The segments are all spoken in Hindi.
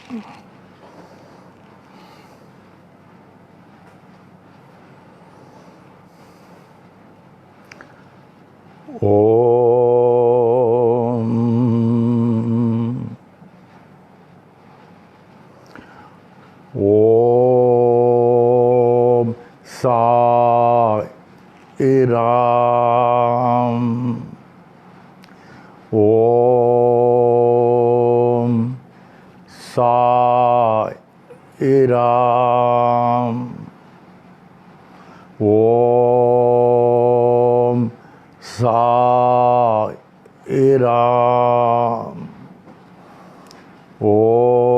ओम ओम साई राम। ओम साई राम। ओम साई राम। ओम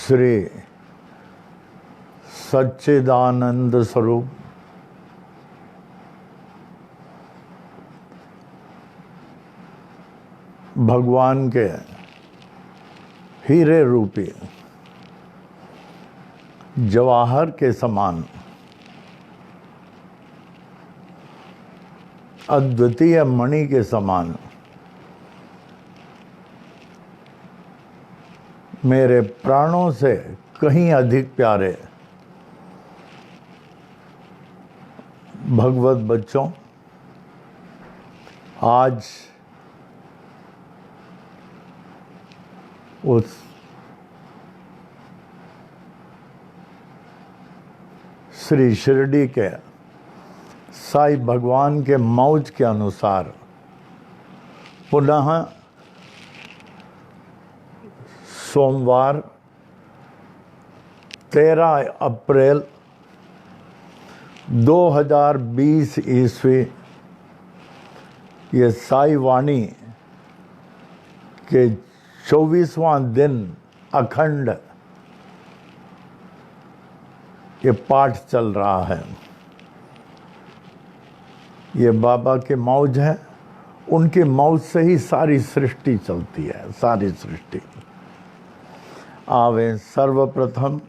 श्री सच्चिदानंद स्वरूप भगवान के हीरे रूपी जवाहर के समान अद्वितीय मणि के समान मेरे प्राणों से कहीं अधिक प्यारे भगवत बच्चों, आज उस श्री शिरडी के साईं भगवान के मौज के अनुसार पुनः सोमवार 13 अप्रैल 2020 ईस्वी ये साई वाणी के 24वां दिन अखंड ये पाठ चल रहा है। ये बाबा के मौज है, उनके मौज से ही सारी सृष्टि चलती है, सारी सृष्टि। आवे सर्वप्रथम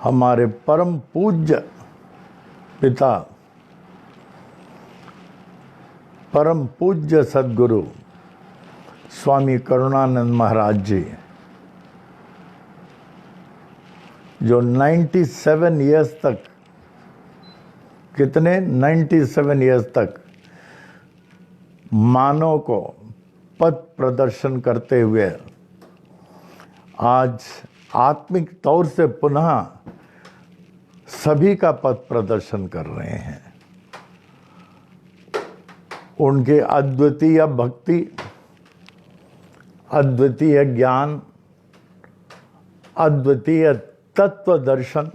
हमारे परम पूज्य पिता, परम पूज्य सद्गुरु स्वामी करुणानंद महाराज जी, जो 97 इयर्स तक, कितने 97 इयर्स तक मानव को पथ प्रदर्शन करते हुए आज आत्मिक तौर से पुनः सभी का पथ प्रदर्शन कर रहे हैं। उनके अद्वितीय भक्ति, अद्वितीय ज्ञान, अद्वितीय तत्व दर्शन,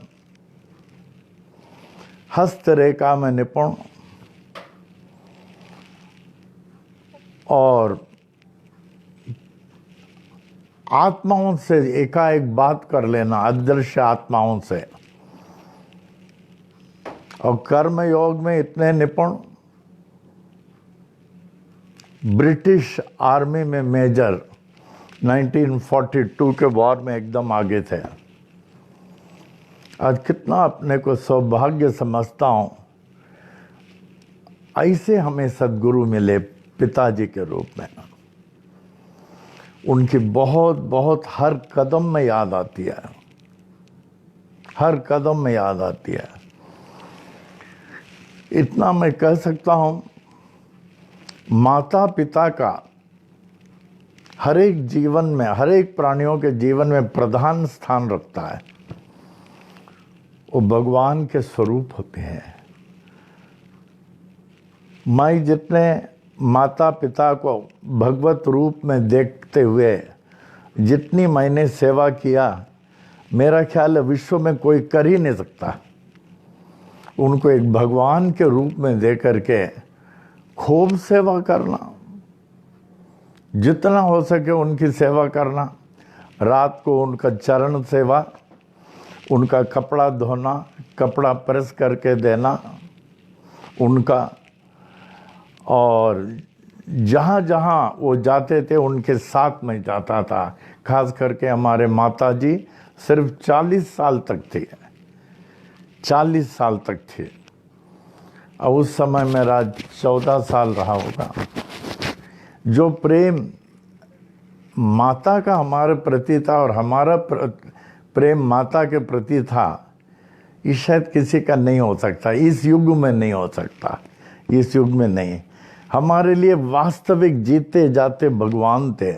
हस्तरेखा में निपुण और आत्माओं से एकाएक बात कर लेना, अदृश्य आत्माओं से, और कर्म योग में इतने निपुण, ब्रिटिश आर्मी में मेजर, 1942 के वॉर में एकदम आगे थे। आज कितना अपने को सौभाग्य समझता हूँ, ऐसे हमें सद्गुरु मिले पिताजी के रूप में। उनकी बहुत बहुत हर कदम में याद आती है, हर कदम में याद आती है। इतना मैं कह सकता हूँ, माता पिता का हर एक जीवन में, हर एक प्राणियों के जीवन में प्रधान स्थान रखता है। वो भगवान के स्वरूप होते हैं। मैं जितने माता पिता को भगवत रूप में देखते हुए जितनी मैंने सेवा किया, मेरा ख्याल है विश्व में कोई कर ही नहीं सकता। उनको एक भगवान के रूप में दे करके खूब सेवा करना, जितना हो सके उनकी सेवा करना। रात को उनका चरण सेवा, उनका कपड़ा धोना, कपड़ा प्रेस करके देना उनका, और जहाँ जहाँ वो जाते थे उनके साथ में जाता था। खास करके हमारे माता जी सिर्फ 40 साल तक थी, 40 साल तक थी और उस समय मेरा 14 साल रहा होगा। जो प्रेम माता का हमारे प्रति था और हमारा प्रेम माता के प्रति था, ये शायद किसी का नहीं हो सकता, इस युग में नहीं हो सकता, इस युग में नहीं। हमारे लिए वास्तविक जीते जाते भगवान थे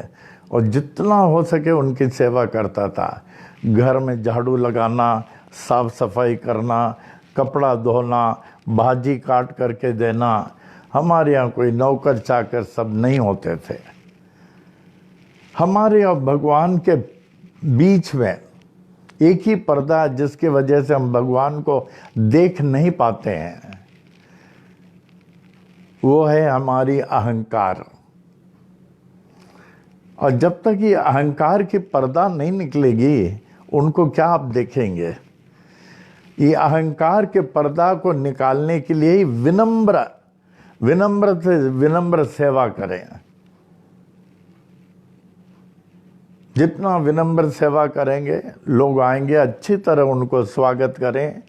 और जितना हो सके उनकी सेवा करता था। घर में झाड़ू लगाना, साफ सफाई करना, कपड़ा धोना, भाजी काट करके देना। हमारे यहाँ कोई नौकर चाकर सब नहीं होते थे। हमारे और भगवान के बीच में एक ही पर्दा जिसकी वजह से हम भगवान को देख नहीं पाते हैं, वो है हमारी अहंकार। और जब तक ये अहंकार की पर्दा नहीं निकलेगी, उनको क्या आप देखेंगे? ये अहंकार के पर्दा को निकालने के लिए ही विनम्र सेवा करें। जितना विनम्र सेवा करेंगे, लोग आएंगे, अच्छी तरह उनको स्वागत करें,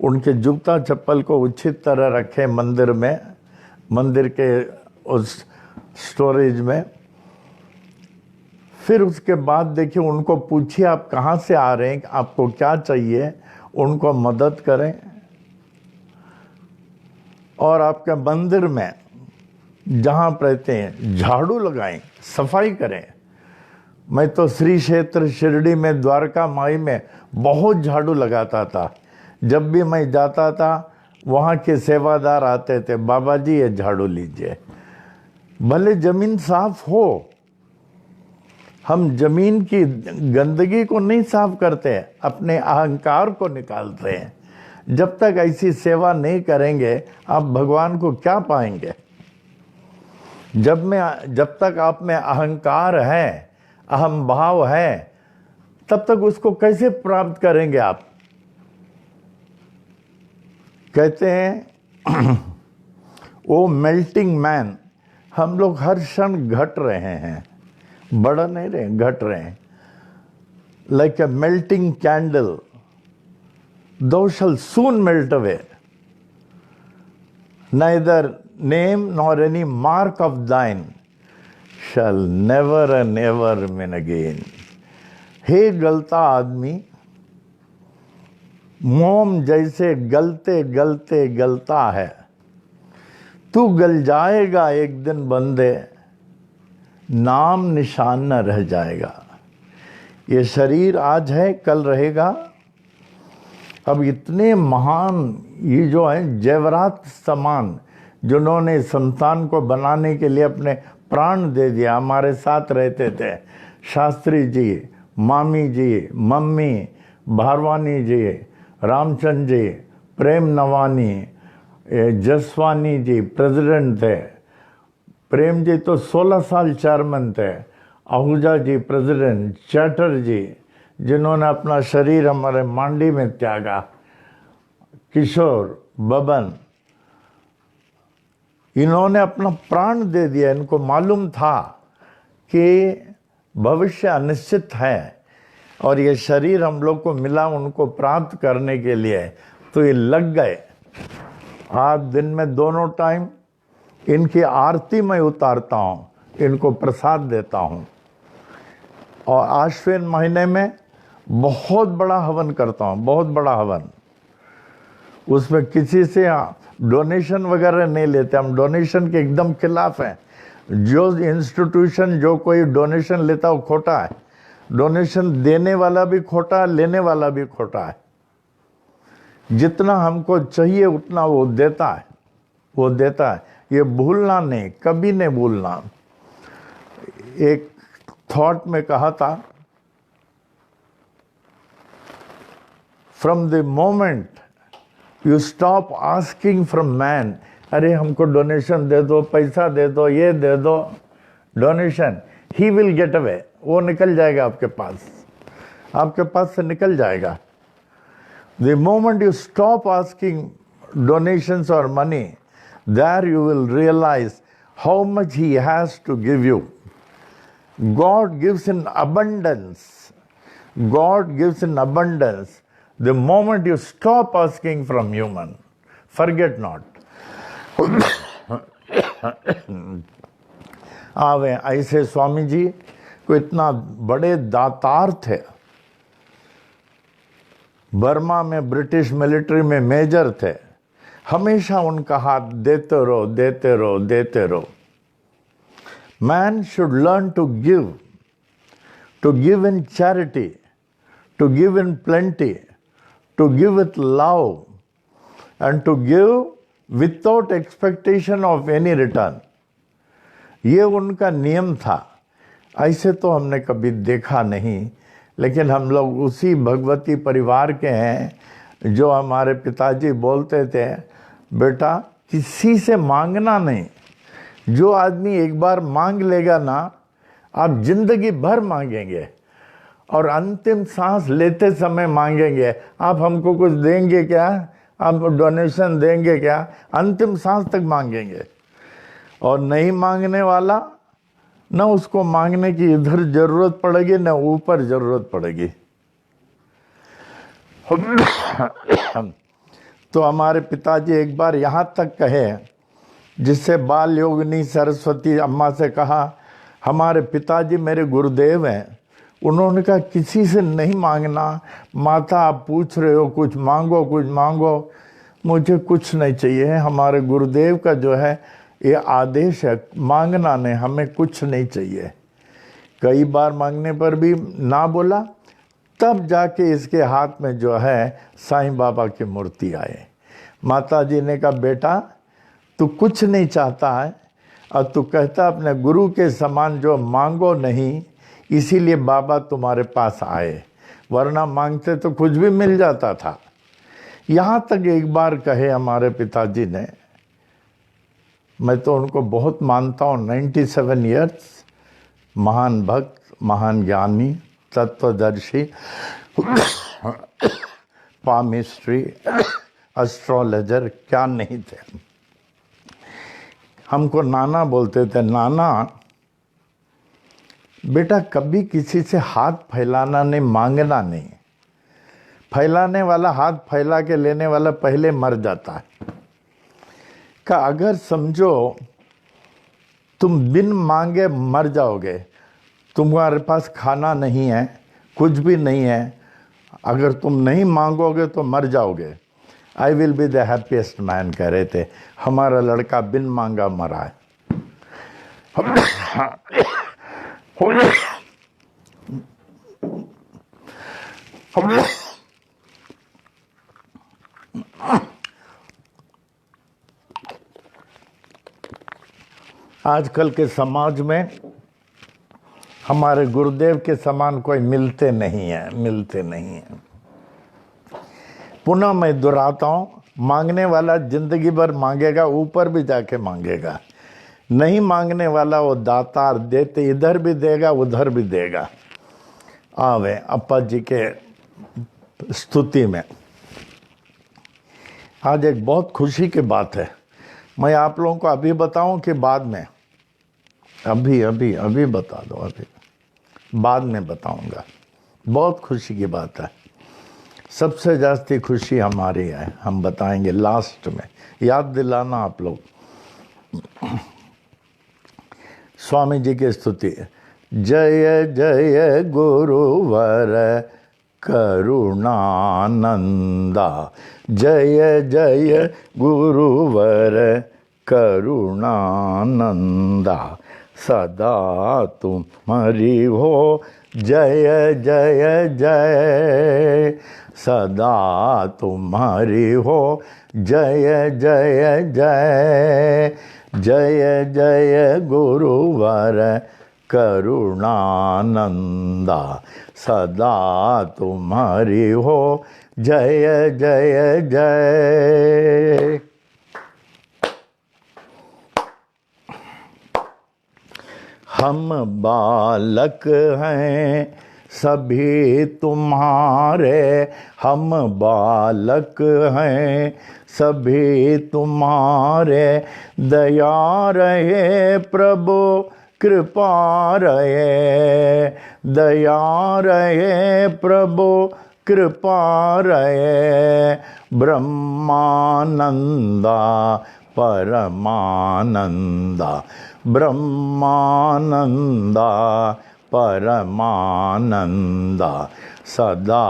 उनके जूता चप्पल को उचित तरह रखें मंदिर में, मंदिर के उस स्टोरेज में। फिर उसके बाद देखिए, उनको पूछिए आप कहाँ से आ रहे हैं, आपको क्या चाहिए, उनको मदद करें। और आपके मंदिर में जहाँ आप रहते हैं झाड़ू लगाएं, सफाई करें। मैं तो श्री क्षेत्र शिरडी में, द्वारका माई में बहुत झाड़ू लगाता था। जब भी मैं जाता था, वहाँ के सेवादार आते थे, बाबा जी ये झाड़ू लीजिए। भले जमीन साफ हो, हम जमीन की गंदगी को नहीं साफ करते, अपने अहंकार को निकालते हैं। जब तक ऐसी सेवा नहीं करेंगे, आप भगवान को क्या पाएंगे? जब तक आप में अहंकार है, अहम भाव है, तब तक उसको कैसे प्राप्त करेंगे आप? कहते हैं वो मेल्टिंग मैन, हम लोग हर क्षण घट रहे हैं, बढ़ नहीं रहे, घट रहे हैं। Like a melting candle, thou shall soon melt away. Neither name nor any mark of thine shall never and ever remain again. हे गलता आदमी, मोम जैसे गलते गलते गलता है, तू गल जाएगा एक दिन बंदे, नाम निशान न रह जाएगा। ये शरीर आज है, कल रहेगा। अब इतने महान ये जो है जेवरात समान, जिन्होंने संतान को बनाने के लिए अपने प्राण दे दिया, हमारे साथ रहते थे। शास्त्री जी, मामी जी, मम्मी, भारवानी जी, रामचंद्र जी, प्रेम नवानी, जसवानी जी प्रेसिडेंट थे। प्रेम जी तो 16 साल चेयरमैन थे। आहूजा जी प्रेसिडेंट, चैटर्जी जिन्होंने अपना शरीर हमारे मांडी में त्यागा, किशोर, बबन, इन्होंने अपना प्राण दे दिया। इनको मालूम था कि भविष्य अनिश्चित है और ये शरीर हम लोग को मिला उनको प्राप्त करने के लिए, तो ये लग गए। आज दिन में दोनों टाइम इनकी आरती मैं उतारता हूँ, इनको प्रसाद देता हूँ। और आश्विन महीने में बहुत बड़ा हवन करता हूँ, बहुत बड़ा हवन। उसमें किसी से डोनेशन वगैरह नहीं लेते, हम डोनेशन के एकदम खिलाफ हैं। जो इंस्टीट्यूशन जो कोई डोनेशन लेता वो खोटा है। डोनेशन देने वाला भी खोटा है, लेने वाला भी खोटा है। जितना हमको चाहिए उतना वो देता है, वो देता है। ये भूलना नहीं, कभी नहीं भूलना। एक थॉट में कहा था, from the moment you stop asking from man, अरे हमको डोनेशन दे दो, पैसा दे दो, ये दे दो, donation, he will get away, वो निकल जाएगा आपके पास से निकल जाएगा। The moment you stop asking donations और money, there you will realise how much he has to give you. God gives in abundance. God gives in abundance. The moment you stop asking from human, forget not. आवे ऐसे स्वामी जी को इतना बड़े दातार थे, बर्मा में ब्रिटिश मिलिट्री में मेजर थे, हमेशा उनका हाथ देते रहो देते रहो देते रहो। Man should learn to give in charity, to give in plenty, to give with love, and to give without expectation of any return. ये उनका नियम था। ऐसे तो हमने कभी देखा नहीं, लेकिन हम लोग उसी भगवती परिवार के हैं जो हमारे पिताजी बोलते थे, बेटा किसी से मांगना नहीं। जो आदमी एक बार मांग लेगा ना, आप जिंदगी भर मांगेंगे और अंतिम सांस लेते समय मांगेंगे, आप हमको कुछ देंगे क्या, आप डोनेशन देंगे क्या, अंतिम सांस तक मांगेंगे। और नहीं मांगने वाला, न उसको मांगने की इधर जरूरत पड़ेगी न ऊपर जरूरत पड़ेगी। तो हमारे पिताजी एक बार यहाँ तक कहे, जिससे बाल योगिनी सरस्वती अम्मा से कहा, हमारे पिताजी मेरे गुरुदेव हैं, उन्होंने कहा किसी से नहीं मांगना। माता आप पूछ रहे हो कुछ मांगो कुछ मांगो, मुझे कुछ नहीं चाहिए। हमारे गुरुदेव का जो है ये आदेश है, मांगना नहीं, हमें कुछ नहीं चाहिए। कई बार मांगने पर भी ना बोला, तब जाके इसके हाथ में जो है साईं बाबा की मूर्ति आए। माता जी ने कहा बेटा तू कुछ नहीं चाहता है और तू कहता अपने गुरु के समान जो मांगो नहीं, इसीलिए बाबा तुम्हारे पास आए, वरना मांगते तो कुछ भी मिल जाता था। यहाँ तक एक बार कहे हमारे पिताजी ने, मैं तो उनको बहुत मानता हूँ, 97 ईयर्स, महान भक्त, महान ज्ञानी, तत्वदर्शी, पामिस्ट्री, एस्ट्रोलॉजर, क्या नहीं थे। हमको नाना बोलते थे, नाना बेटा कभी किसी से हाथ फैलाना नहीं, मांगना नहीं। फैलाने वाला, हाथ फैला के लेने वाला पहले मर जाता है। का अगर समझो तुम बिन मांगे मर जाओगे, तुम्हारे पास खाना नहीं है, कुछ भी नहीं है, अगर तुम नहीं मांगोगे तो मर जाओगे। I will be the happiest man कह रहे थे। हमारा लड़का बिन मांगा मरा है। आजकल के समाज में हमारे गुरुदेव के समान कोई मिलते नहीं है। पुनः मैं दोहराता हूँ, मांगने वाला जिंदगी भर मांगेगा, ऊपर भी जाके मांगेगा। नहीं मांगने वाला वो दातार, देते इधर भी देगा उधर भी देगा। आवे अप्पा जी के स्तुति में आज एक बहुत खुशी की बात है। मैं आप लोगों को अभी बताऊं कि बाद में? अभी बता दो, अभी बाद में बताऊंगा। बहुत खुशी की बात है, सबसे जास्ती खुशी हमारी है, हम बताएंगे लास्ट में। याद दिलाना आप लोग। स्वामी जी की स्तुति। जय जय गुरुवर करुणानंदा, जय जय गुरुवर करुणानंदा, सदा तुम्हारी हो जय जय जय, सदा तुम्हारी हो जय जय जय, जय जय गुरुवर करुणानंदा, सदा तुम्हारी हो जय जय जय। हम बालक हैं सभी तुम्हारे, हम बालक हैं सभी तुम्हारे, दया रहे प्रभु कृपा रहे, दया रहे प्रभु कृपा रहे ब्रह्मानंदा परमानंदा, ब्रह्मानंदा परमानंदा, सदा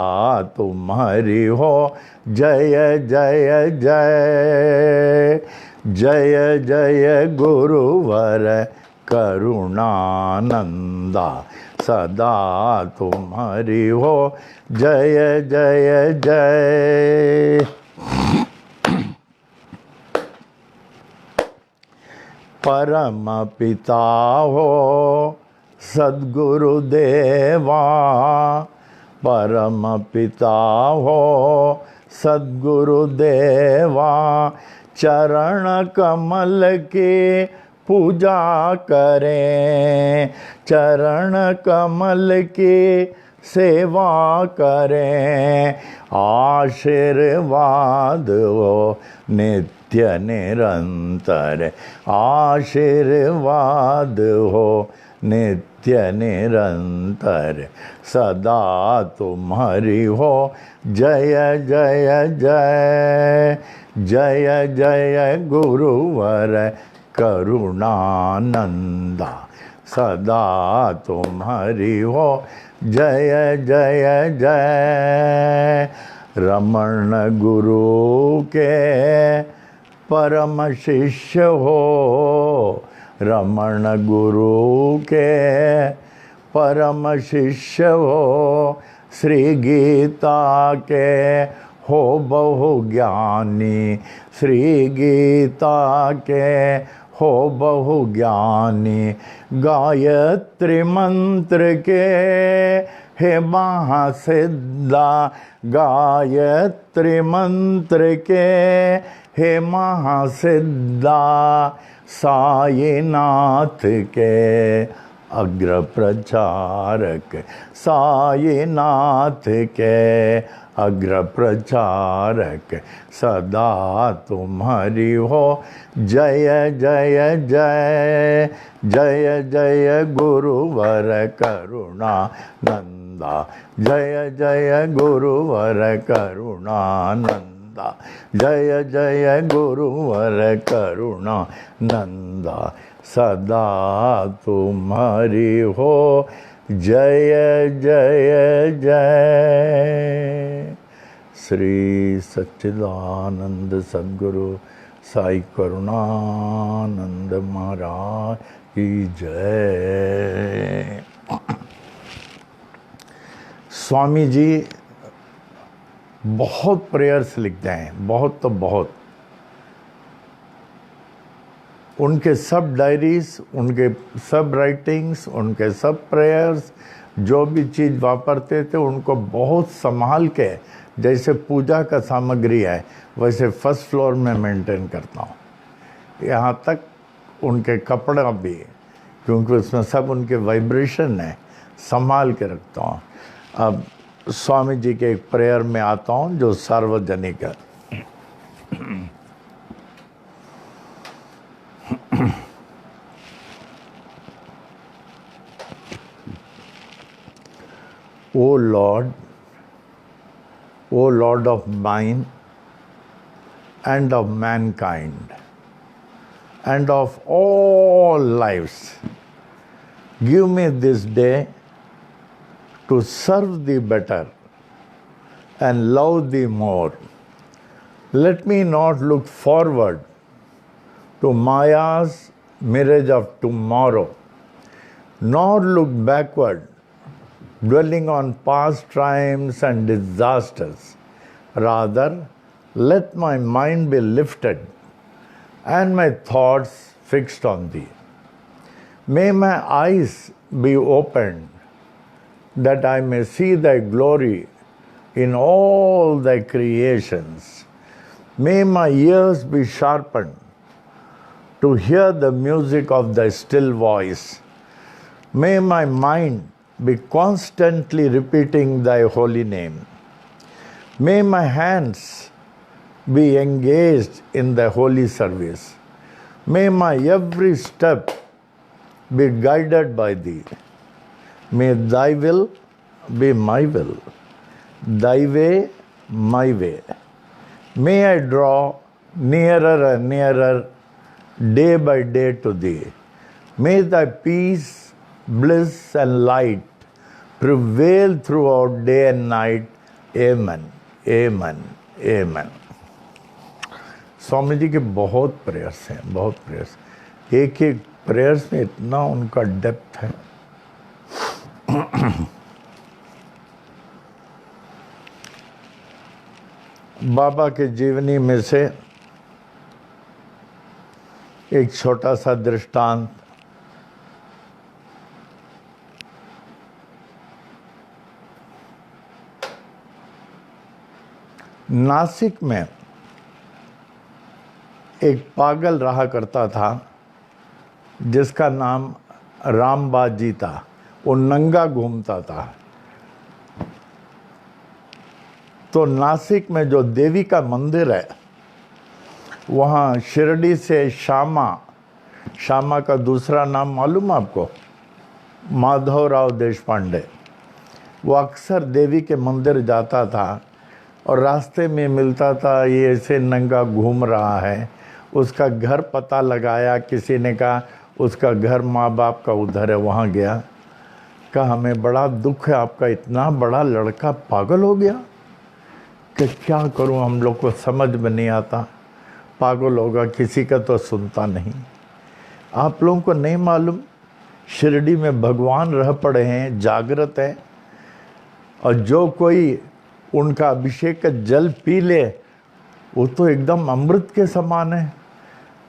तुम्हारी हो जय जय जय। जय जय गुरुवर करुणानंदा, सदा तुम्हारी हो जय जय जय। परम पिता हो सद्गुरुदेवा, परम पिता हो सद्गुरुदेवा, चरण कमल की पूजा करें, चरण कमल की सेवा करें। आशीर्वाद हो नित्य निरंतर, आशीर्वाद हो नित्य निरंतर, सदा तुम्हारी हो जय जय जय। जय जय गुरुवर करुणानंदा, सदा तुम्हारी हो जय जय जय। रमण गुरु के परम शिष्य हो, रमण गुरु के परम शिष्य हो, श्री गीता के हो बहु ज्ञानी, श्री गीता के हो बहु ज्ञानी। गायत्री मंत्र के हे महासिद्धा, गायत्री मंत्र के हे महासिद्धा, साईनाथ के अग्र प्रचारक, साईनाथ के अग्र प्रचारक, सदा तुम्हारी हो जय जय जय। जय जय गुरुवर करुणानंदा, जय जय गुरुवर करुणानंदा, जय जय गुरुवर करुणानंदा, सदा तुम्हारी हो जय जय जय। श्री सच्चिदानंद सद्गुरु साई करुणानंद महाराज की जय। स्वामी जी बहुत प्रेयर्स लिखते हैं, बहुत तो बहुत। उनके सब डायरीज, उनके सब राइटिंग्स, उनके सब प्रेयर्स, जो भी चीज़ वापरते थे उनको बहुत संभाल के, जैसे पूजा का सामग्री है वैसे फर्स्ट फ्लोर में मेंटेन करता हूँ। यहाँ तक उनके कपड़ा भी, क्योंकि उसमें सब उनके वाइब्रेशन है, संभाल के रखता हूँ। अब स्वामी जी के एक प्रेयर में आता हूँ जो सार्वजनिक है। O Lord of mine and of mankind and of all lives, give me this day to serve thee better and love thee more. Let me not look forward to Maya's mirage of tomorrow, nor look backward, dwelling on past triumphs and disasters. Rather, let my mind be lifted and my thoughts fixed on thee. May my eyes be opened that I may see thy glory in all thy creations. May my ears be sharpened to hear the music of thy still voice. May my mind be constantly repeating thy holy name. May my hands be engaged in the holy service. May my every step be guided by thee. May thy will be my will, Thy way, my way. May I draw nearer and nearer day by day to thee. May thy peace, bliss and light prevail throughout day and night. Amen, amen, amen. Swami ji के बहुत प्रेयर्स हैं, बहुत प्रेयर्स, एक एक प्रेयर्स में इतना उनका डेप्थ है। बाबा के जीवनी में से एक छोटा सा दृष्टांत। नासिक में एक पागल रहा करता था जिसका नाम रामबाजी था। वो नंगा घूमता था। तो नासिक में जो देवी का मंदिर है, वहाँ शिरडी से श्यामा का दूसरा नाम मालूम आपको? माधवराव देशपांडे। वो अक्सर देवी के मंदिर जाता था और रास्ते में मिलता था ये ऐसे नंगा घूम रहा है। उसका घर पता लगाया, किसी ने कहा उसका घर माँ बाप का उधर है, वहाँ गया। कहा हमें बड़ा दुख है, आपका इतना बड़ा लड़का पागल हो गया कि क्या करूं, हम लोग को समझ में नहीं आता। पागल होगा, किसी का तो सुनता नहीं। आप लोगों को नहीं मालूम, शिरडी में भगवान रह पड़े हैं, जागृत हैं, और जो कोई उनका अभिषेक का जल पी ले वो तो एकदम अमृत के समान है।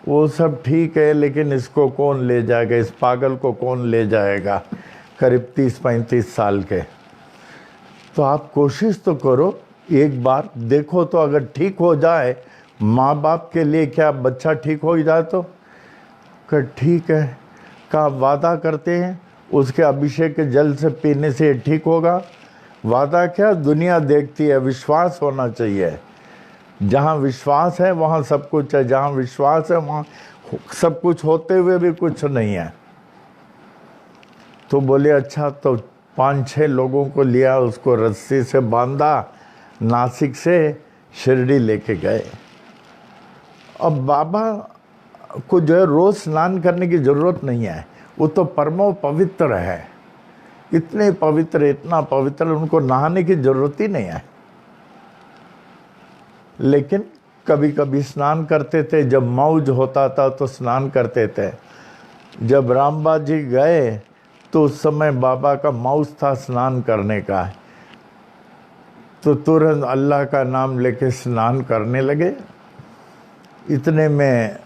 वो सब ठीक है, लेकिन इसको कौन ले जाएगा, इस पागल को कौन ले जाएगा, करीब 30-35 साल के। तो आप कोशिश तो करो, एक बार देखो तो अगर ठीक हो जाए, माँ बाप के लिए क्या बच्चा ठीक हो जाए तो कर ठीक है। का वादा करते हैं उसके अभिषेक के जल से पीने से ठीक होगा। वादा क्या, दुनिया देखती है, विश्वास होना चाहिए। जहाँ विश्वास है वहाँ सब कुछ है, जहाँ विश्वास है वहाँ सब कुछ होते हुए भी कुछ नहीं है। तो बोले अच्छा, तो 5-6 लोगों को लिया, उसको रस्सी से बांधा, नासिक से शिरडी लेके गए। अब बाबा को जो है रोज स्नान करने की जरूरत नहीं है, वो तो परमो पवित्र है, इतने पवित्र, इतना पवित्र, उनको नहाने की जरूरत ही नहीं है। लेकिन कभी कभी स्नान करते थे, जब मौज होता था तो स्नान करते थे। जब रामबाजी गए तो उस समय बाबा का मौज था स्नान करने का, तो तुरंत अल्लाह का नाम लेके स्नान करने लगे। इतने में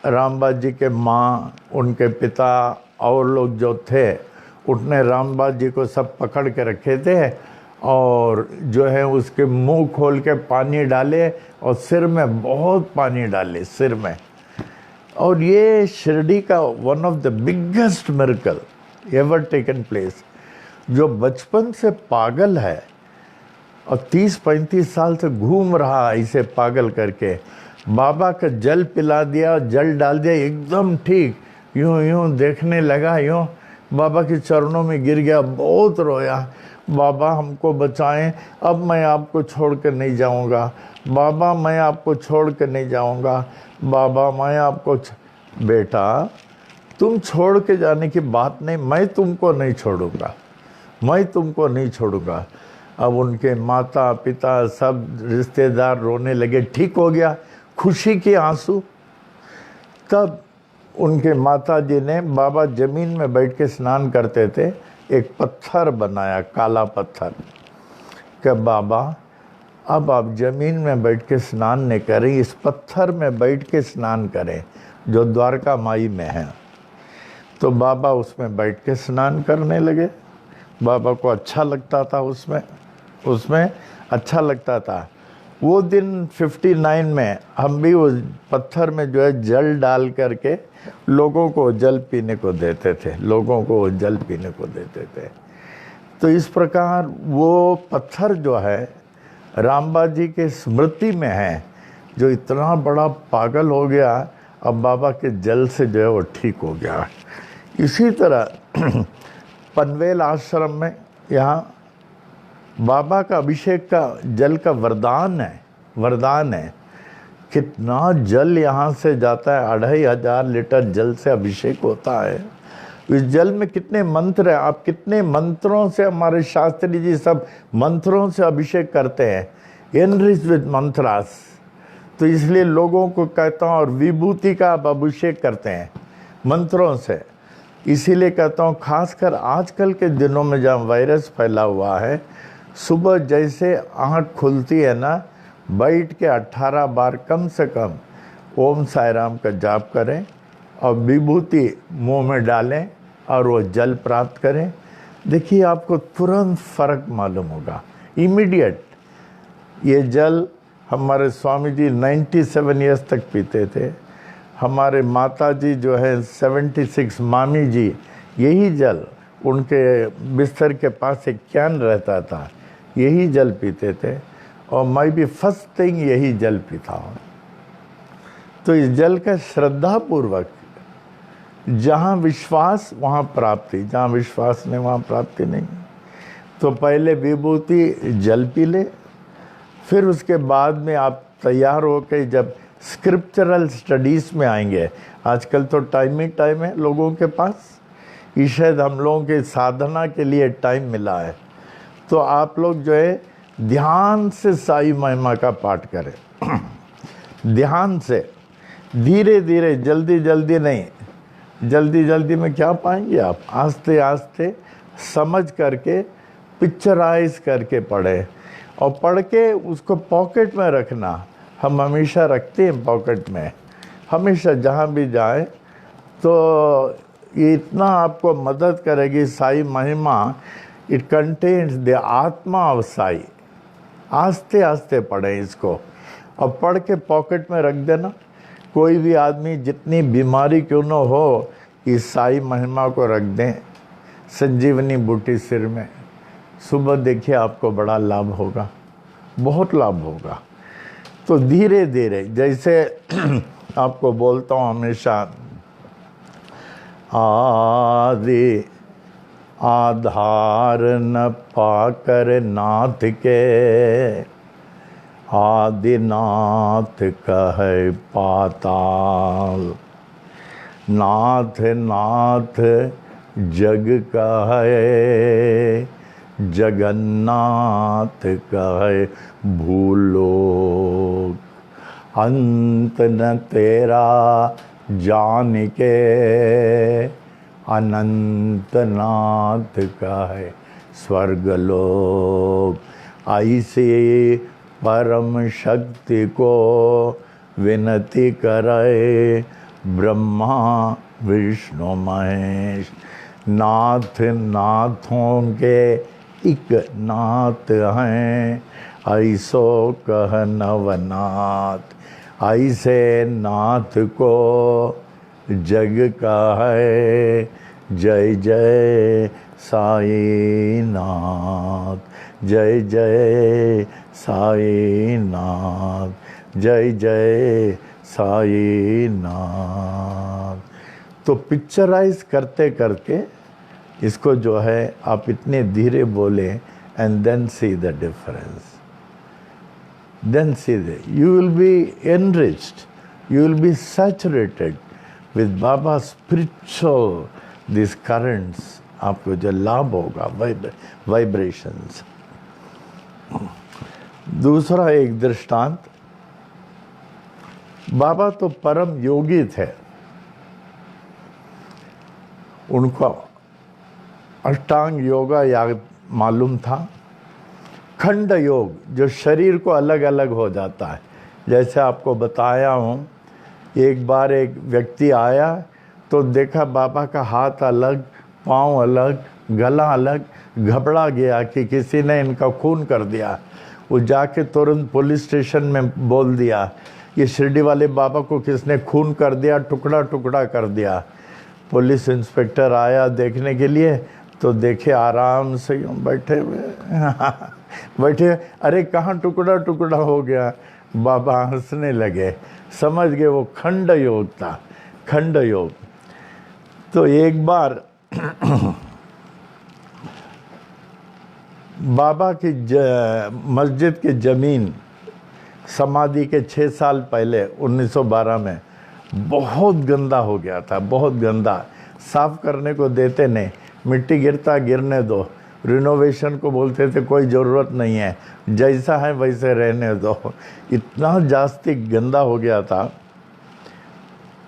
रामबाजी के माँ, उनके पिता और लोग जो थे, उन्होंने रामबाजी को सब पकड़ के रखे थे और जो है उसके मुंह खोल के पानी डाले और सिर में बहुत पानी डाले, सिर में। और ये शिरडी का one of the biggest miracle ever taken place. जो बचपन से पागल है और 30-35 साल से घूम रहा है इसे पागल करके, बाबा का जल पिला दिया, जल डाल दिया, एकदम ठीक, यूं यूं देखने लगा, यूं बाबा के चरणों में गिर गया, बहुत रोया, बाबा हमको बचाएं, अब मैं आपको छोड़ कर नहीं जाऊंगा, बाबा मैं आपको छोड़ कर नहीं जाऊंगा, बाबा मैं आपको बेटा तुम छोड़ के जाने की बात नहीं, मैं तुमको नहीं छोड़ूंगा, मैं तुमको नहीं छोड़ूंगा। अब उनके माता पिता सब रिश्तेदार रोने लगे, ठीक हो गया, खुशी के आंसू। तब उनके माता जी ने, बाबा जमीन में बैठ के स्नान करते थे, एक पत्थर बनाया, काला पत्थर, कि बाबा अब आप जमीन में बैठ के स्नान नहीं करें, इस पत्थर में बैठ के स्नान करें जो द्वारका माई में है। तो बाबा उसमें बैठ के स्नान करने लगे। बाबा को अच्छा लगता था, उसमें अच्छा लगता था। वो दिन 59 में हम भी उस पत्थर में जो है जल डाल करके लोगों को जल पीने को देते थे, लोगों को जल पीने को देते थे। तो इस प्रकार वो पत्थर जो है रामबाजी के स्मृति में है, जो इतना बड़ा पागल हो गया, अब बाबा के जल से जो है वो ठीक हो गया। इसी तरह पनवेल आश्रम में यहाँ बाबा का अभिषेक का जल का वरदान है, वरदान है। कितना जल यहाँ से जाता है, 2500 लीटर जल से अभिषेक होता है। इस जल में कितने मंत्र हैं, आप कितने मंत्रों से, हमारे शास्त्री जी सब मंत्रों से अभिषेक करते हैं, एनरिच विद मंत्रास। तो इसलिए लोगों को कहता हूँ, और विभूति का आप अभिषेक करते हैं मंत्रों से। इसीलिए कहता हूँ, खासकर आजकल के दिनों में जहाँ वायरस फैला हुआ है, सुबह जैसे आँख खुलती है ना, बैठ के 18 बार कम से कम ओम साई राम का जाप करें और विभूति मुंह में डालें और वो जल प्राप्त करें। देखिए आपको तुरंत फर्क मालूम होगा, इमीडिएट। ये जल हमारे स्वामी जी 97 ईयर्स तक पीते थे। हमारे माता जी जो है 76, मामी जी, यही जल उनके बिस्तर के पास एक कैन रहता था, यही जल पीते थे। और मैं भी फर्स्ट थिंग यही जल पीता हूँ। तो इस जल का श्रद्धा पूर्वक, जहाँ विश्वास वहाँ प्राप्ति, जहाँ विश्वास नहीं वहाँ प्राप्ति नहीं। तो पहले विभूति जल पी ले, फिर उसके बाद में आप तैयार होकर जब स्क्रिप्चरल स्टडीज़ में आएंगे, आजकल तो टाइम ही टाइम है लोगों के पास, ये शायद हम लोगों के साधना के लिए टाइम मिला है। तो आप लोग जो है ध्यान से साई महिमा का पाठ करें, ध्यान से, धीरे धीरे, जल्दी जल्दी नहीं। जल्दी जल्दी में क्या पाएंगे आप, आस्ते आस्ते समझ करके, पिक्चराइज करके पढ़े, और पढ़ के उसको पॉकेट में रखना। हम हमेशा रखते हैं पॉकेट में, हमेशा जहाँ भी जाए। तो ये इतना आपको मदद करेगी साई महिमा। इट कंटेन्स द आत्मा ऑफ साई। आस्ते आस्ते पढ़ें इसको और पढ़ के पॉकेट में रख देना। कोई भी आदमी जितनी बीमारी क्यों न हो, इस साई महिमा को रख दें, संजीवनी बूटी सिर में। सुबह देखिए आपको बड़ा लाभ होगा, बहुत लाभ होगा। तो धीरे धीरे, जैसे आपको बोलता हूँ हमेशा, आदि आधार न पाकर नाथ के, आदिनाथ कहे पाताल। नाथ नाथ जग कहे, जगन्नाथ कहे भूलोक। अंत न तेरा जान के, अनंत नाथ कहे स्वर्गलोक। ऐसे परम शक्ति को विनती करे, ब्रह्मा विष्णु महेश। नाथ नाथों के एक नाथ हैं, ऐसो कह नवनाथ। ऐसे नाथ को जग का है, जय जय साई नाथ, जय जय साई नाथ, जय जय साई नाथ। तो पिक्चराइज करते करके इसको जो है आप इतने धीरे बोले, and then see the difference, then see that you will be enriched, you will be saturated with Baba's spiritual these currents. आपको जो लाभ होगा, वाइब्रेशंस। दूसरा एक दृष्टांत, बाबा तो परम योगी थे, उनको अष्टांग योगा याद मालूम था। खंड योग, जो शरीर को अलग अलग हो जाता है। जैसे आपको बताया हूँ, एक बार एक व्यक्ति आया तो देखा बाबा का हाथ अलग, पाँव अलग, गला अलग, घबरा गया कि किसी ने इनका खून कर दिया। वो जाके तुरंत पुलिस स्टेशन में बोल दिया, ये शिरडी वाले बाबा को किसने खून कर दिया, टुकड़ा टुकड़ा कर दिया। पुलिस इंस्पेक्टर आया देखने के लिए, तो देखे आराम से यूँ बैठे हुए बैठे, अरे कहाँ टुकड़ा टुकड़ा हो गया। बाबा हंसने लगे, समझ गए वो खंड योग था, खंड योग। तो एक बार बाबा की मस्जिद की ज़मीन समाधि के 6 साल पहले 1912 में बहुत गंदा हो गया था, बहुत गंदा। साफ करने को देते नहीं, मिट्टी गिरता गिरने दो। रिनोवेशन को बोलते थे कोई ज़रूरत नहीं है, जैसा है वैसे रहने दो। इतना जास्ती गंदा हो गया था।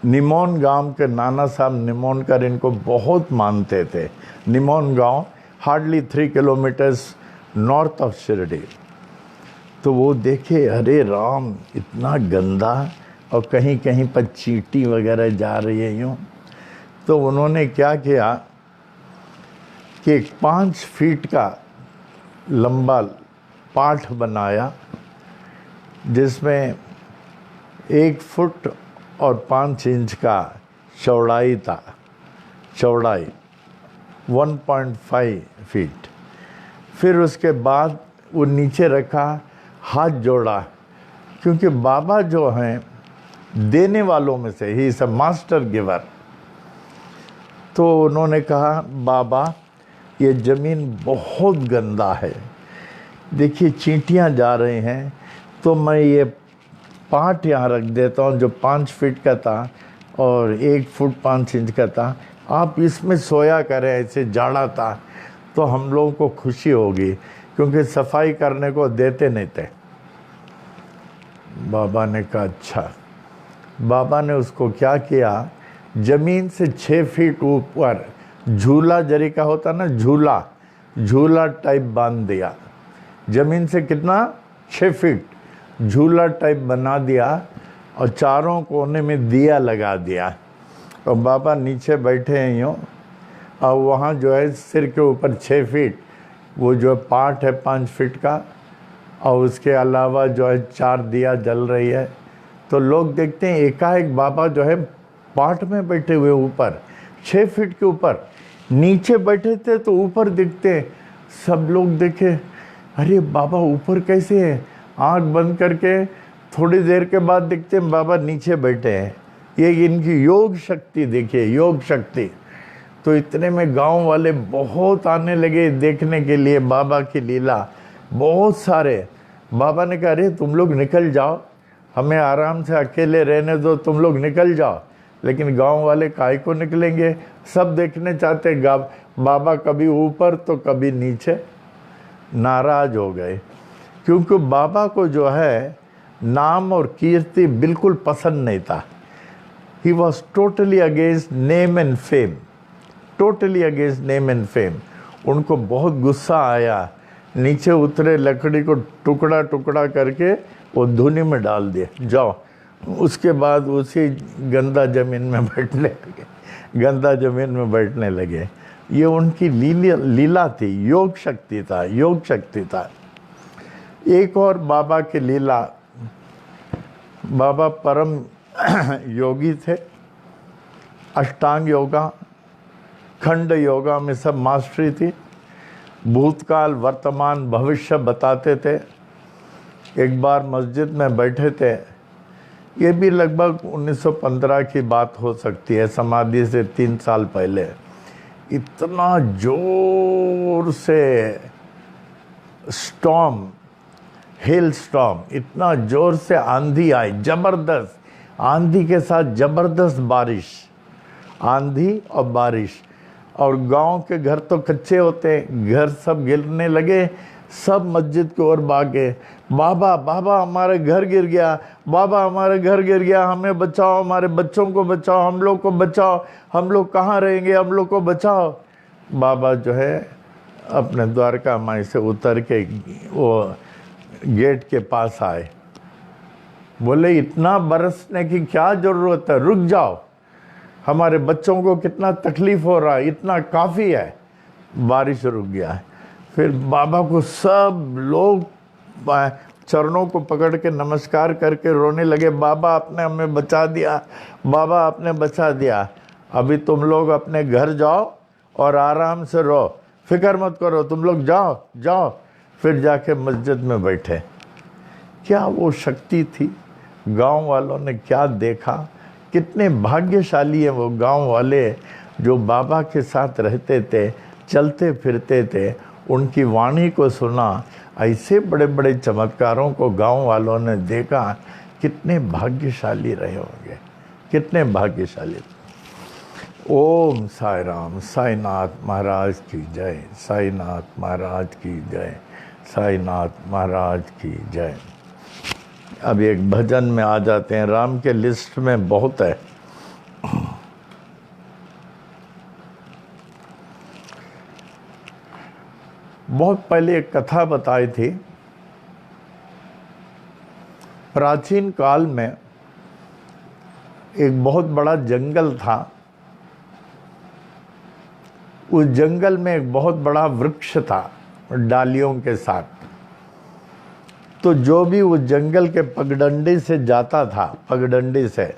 निमोन गांव के नाना साहब निमोनकर इनको बहुत मानते थे। निमोन गांव hardly 3 kilometres north of Shirdi. तो वो देखे, अरे राम इतना गंदा, और कहीं कहीं पर चींटी वगैरह जा रही है यूँ। तो उन्होंने क्या किया कि 5 फीट का लंबा पाठ बनाया, जिसमें 1 फुट और 5 इंच का चौड़ाई था, चौड़ाई 1.5 फीट। फिर उसके बाद वो नीचे रखा, हाथ जोड़ा, क्योंकि बाबा जो हैं देने वालों में से, he is a master giver. तो उन्होंने कहा, बाबा ये ज़मीन बहुत गंदा है, देखिए चींटियाँ जा रही हैं, तो मैं ये पाट यहाँ रख देता हूँ जो 5 फीट का था और 1 फुट 5 इंच का था, आप इसमें सोया करें। ऐसे जाड़ा था तो हम लोगों को खुशी होगी, क्योंकि सफाई करने को देते नहीं थे। बाबा ने कहा अच्छा। बाबा ने उसको क्या किया, ज़मीन से 6 फीट ऊपर झूला जरी का होता ना, झूला, झूला टाइप बांध दिया। ज़मीन से कितना, 6 फीट झूला टाइप बना दिया, और चारों कोने में दिया लगा दिया। और बाबा नीचे बैठे हैं यूँ, और वहाँ जो है सिर के ऊपर 6 फीट वो जो पाट है 5 फीट का, और उसके अलावा जो है 4 दिया जल रही है। तो लोग देखते हैं एकाएक बाबा जो है पाट में बैठे हुए ऊपर 6 फीट के ऊपर, नीचे बैठे थे तो ऊपर दिखते। सब लोग देखे, अरे बाबा ऊपर कैसे है। आँख बंद करके थोड़ी देर के बाद दिखते हैं बाबा नीचे बैठे हैं। ये इनकी योग शक्ति देखिए, योग शक्ति। तो इतने में गांव वाले बहुत आने लगे देखने के लिए बाबा की लीला, बहुत सारे। बाबा ने कहा, अरे तुम लोग निकल जाओ, हमें आराम से अकेले रहने दो, तुम लोग निकल जाओ। लेकिन गांव वाले काहे को निकलेंगे, सब देखने चाहते। बाबा कभी ऊपर तो कभी नीचे। नाराज हो गए, क्योंकि बाबा को जो है नाम और कीर्ति बिल्कुल पसंद नहीं था। He was totally against name and fame, totally against name and fame. उनको बहुत गुस्सा आया, नीचे उतरे, लकड़ी को टुकड़ा टुकड़ा करके वो धुनी में डाल दिए, जाओ। उसके बाद उसी गंदा ज़मीन में बैठने लगे, गंदा ज़मीन में बैठने लगे। ये उनकी लीला थी, योग शक्ति था, योग शक्ति था। एक और बाबा की लीला, बाबा परम योगी थे, अष्टांग योगा, खंड योगा में सब मास्टरी थी। भूतकाल, वर्तमान, भविष्य बताते थे। एक बार मस्जिद में बैठे थे, ये भी लगभग 1915 की बात हो सकती है, समाधि से 3 साल पहले। इतना जोर से स्टॉर्म, हेल स्टॉर्म, इतना जोर से आंधी आई, जबरदस्त आंधी के साथ जबरदस्त बारिश, आंधी और बारिश। और गांव के घर तो कच्चे होते, घर सब गिरने लगे। सब मस्जिद की ओर भागे, बाबा बाबा हमारे घर गिर गया, बाबा हमारे घर गिर गया, हमें बचाओ, हमारे बच्चों को बचाओ, हम लोग को बचाओ, हम लोग कहाँ रहेंगे, हम लोग को बचाओ। बाबा जो है अपने द्वारका माई से उतर के वो गेट के पास आए, बोले इतना बरसने की क्या ज़रूरत है, रुक जाओ, हमारे बच्चों को कितना तकलीफ़ हो रहा है, इतना काफ़ी है। बारिश रुक गया है। फिर बाबा को सब लोग चरणों को पकड़ के नमस्कार करके रोने लगे, बाबा आपने हमें बचा दिया, बाबा आपने बचा दिया, अभी तुम लोग अपने घर जाओ और आराम से रहो, फिक्र मत करो, तुम लोग जाओ जाओ। फिर जाके मस्जिद में बैठे। क्या वो शक्ति थी, गांव वालों ने क्या देखा, कितने भाग्यशाली हैं वो गांव वाले जो बाबा के साथ रहते थे, चलते फिरते थे। उनकी वाणी को सुना, ऐसे बड़े बड़े चमत्कारों को गांव वालों ने देखा। कितने भाग्यशाली रहे होंगे, कितने भाग्यशाली। ओम साई राम। साईनाथ महाराज की जय, साईनाथ महाराज की जय, साईनाथ महाराज की जय। अब एक भजन में आ जाते हैं। राम के लिस्ट में बहुत है। बहुत पहले एक कथा बताई थी। प्राचीन काल में एक बहुत बड़ा जंगल था। उस जंगल में एक बहुत बड़ा वृक्ष था डालियों के साथ। तो जो भी उस जंगल के पगडंडी से जाता था, पगडंडी से,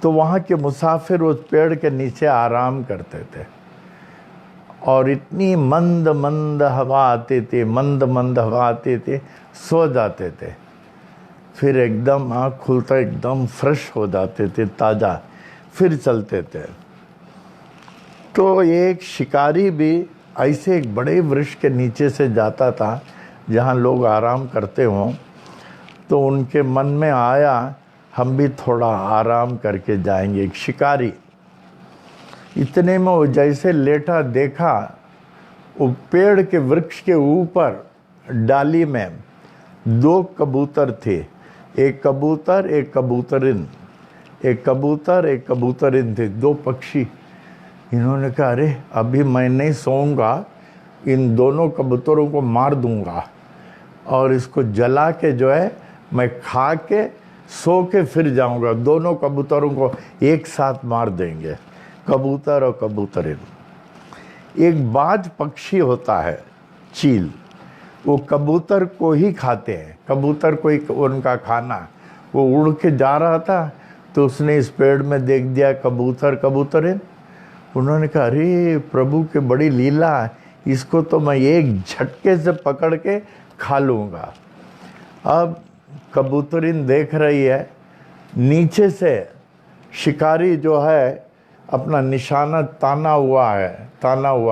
तो वहाँ के मुसाफिर उस पेड़ के नीचे आराम करते थे। और इतनी मंद मंद हवा आती थी, मंद मंद हवा आती थी, सो जाते थे। फिर एकदम आँख खुलता एकदम फ्रेश हो जाते थे, ताज़ा, फिर चलते थे। तो एक शिकारी भी ऐसे एक बड़े वृक्ष के नीचे से जाता था जहाँ लोग आराम करते हों। तो उनके मन में आया हम भी थोड़ा आराम करके जाएंगे। एक शिकारी इतने में वो जैसे लेटा, देखा वो पेड़ के वृक्ष के ऊपर डाली में 2 कबूतर थे। एक कबूतर, एक कबूतरिन, एक कबूतर, एक कबूतरिन थे, 2 पक्षी। इन्होंने कहा अरे अभी मैं नहीं सोऊंगा, इन दोनों कबूतरों को मार दूंगा और इसको जला के जो है मैं खा के सो के फिर जाऊंगा। दोनों कबूतरों को एक साथ मार देंगे, कबूतर और कबूतरिन। एक बाज पक्षी होता है, चील, वो कबूतर को ही खाते हैं, कबूतर को ही उनका खाना। वो उड़ के जा रहा था तो उसने इस पेड़ में देख दिया कबूतर, कबूतरिन। उन्होंने कहा अरे प्रभु की बड़ी लीला, इसको तो मैं एक झटके से पकड़ के खा लूँगा। अब कबूतरिन देख रही है, नीचे से शिकारी जो है अपना निशाना ताना हुआ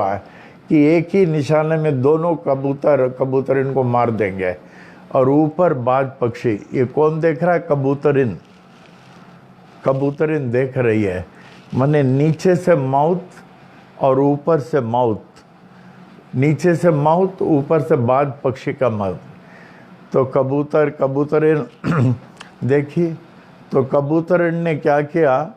है कि एक ही निशाने में दोनों कबूतरिन को मार देंगे। और ऊपर बाज पक्षी, ये कौन देख रहा है? कबूतरिन। कबूतरिन देख रही है, माने नीचे से मौत और ऊपर से मौत, नीचे से मौत, ऊपर से बाज पक्षी का मौत। तो कबूतरिन देखी तो कबूतरिन ने क्या किया,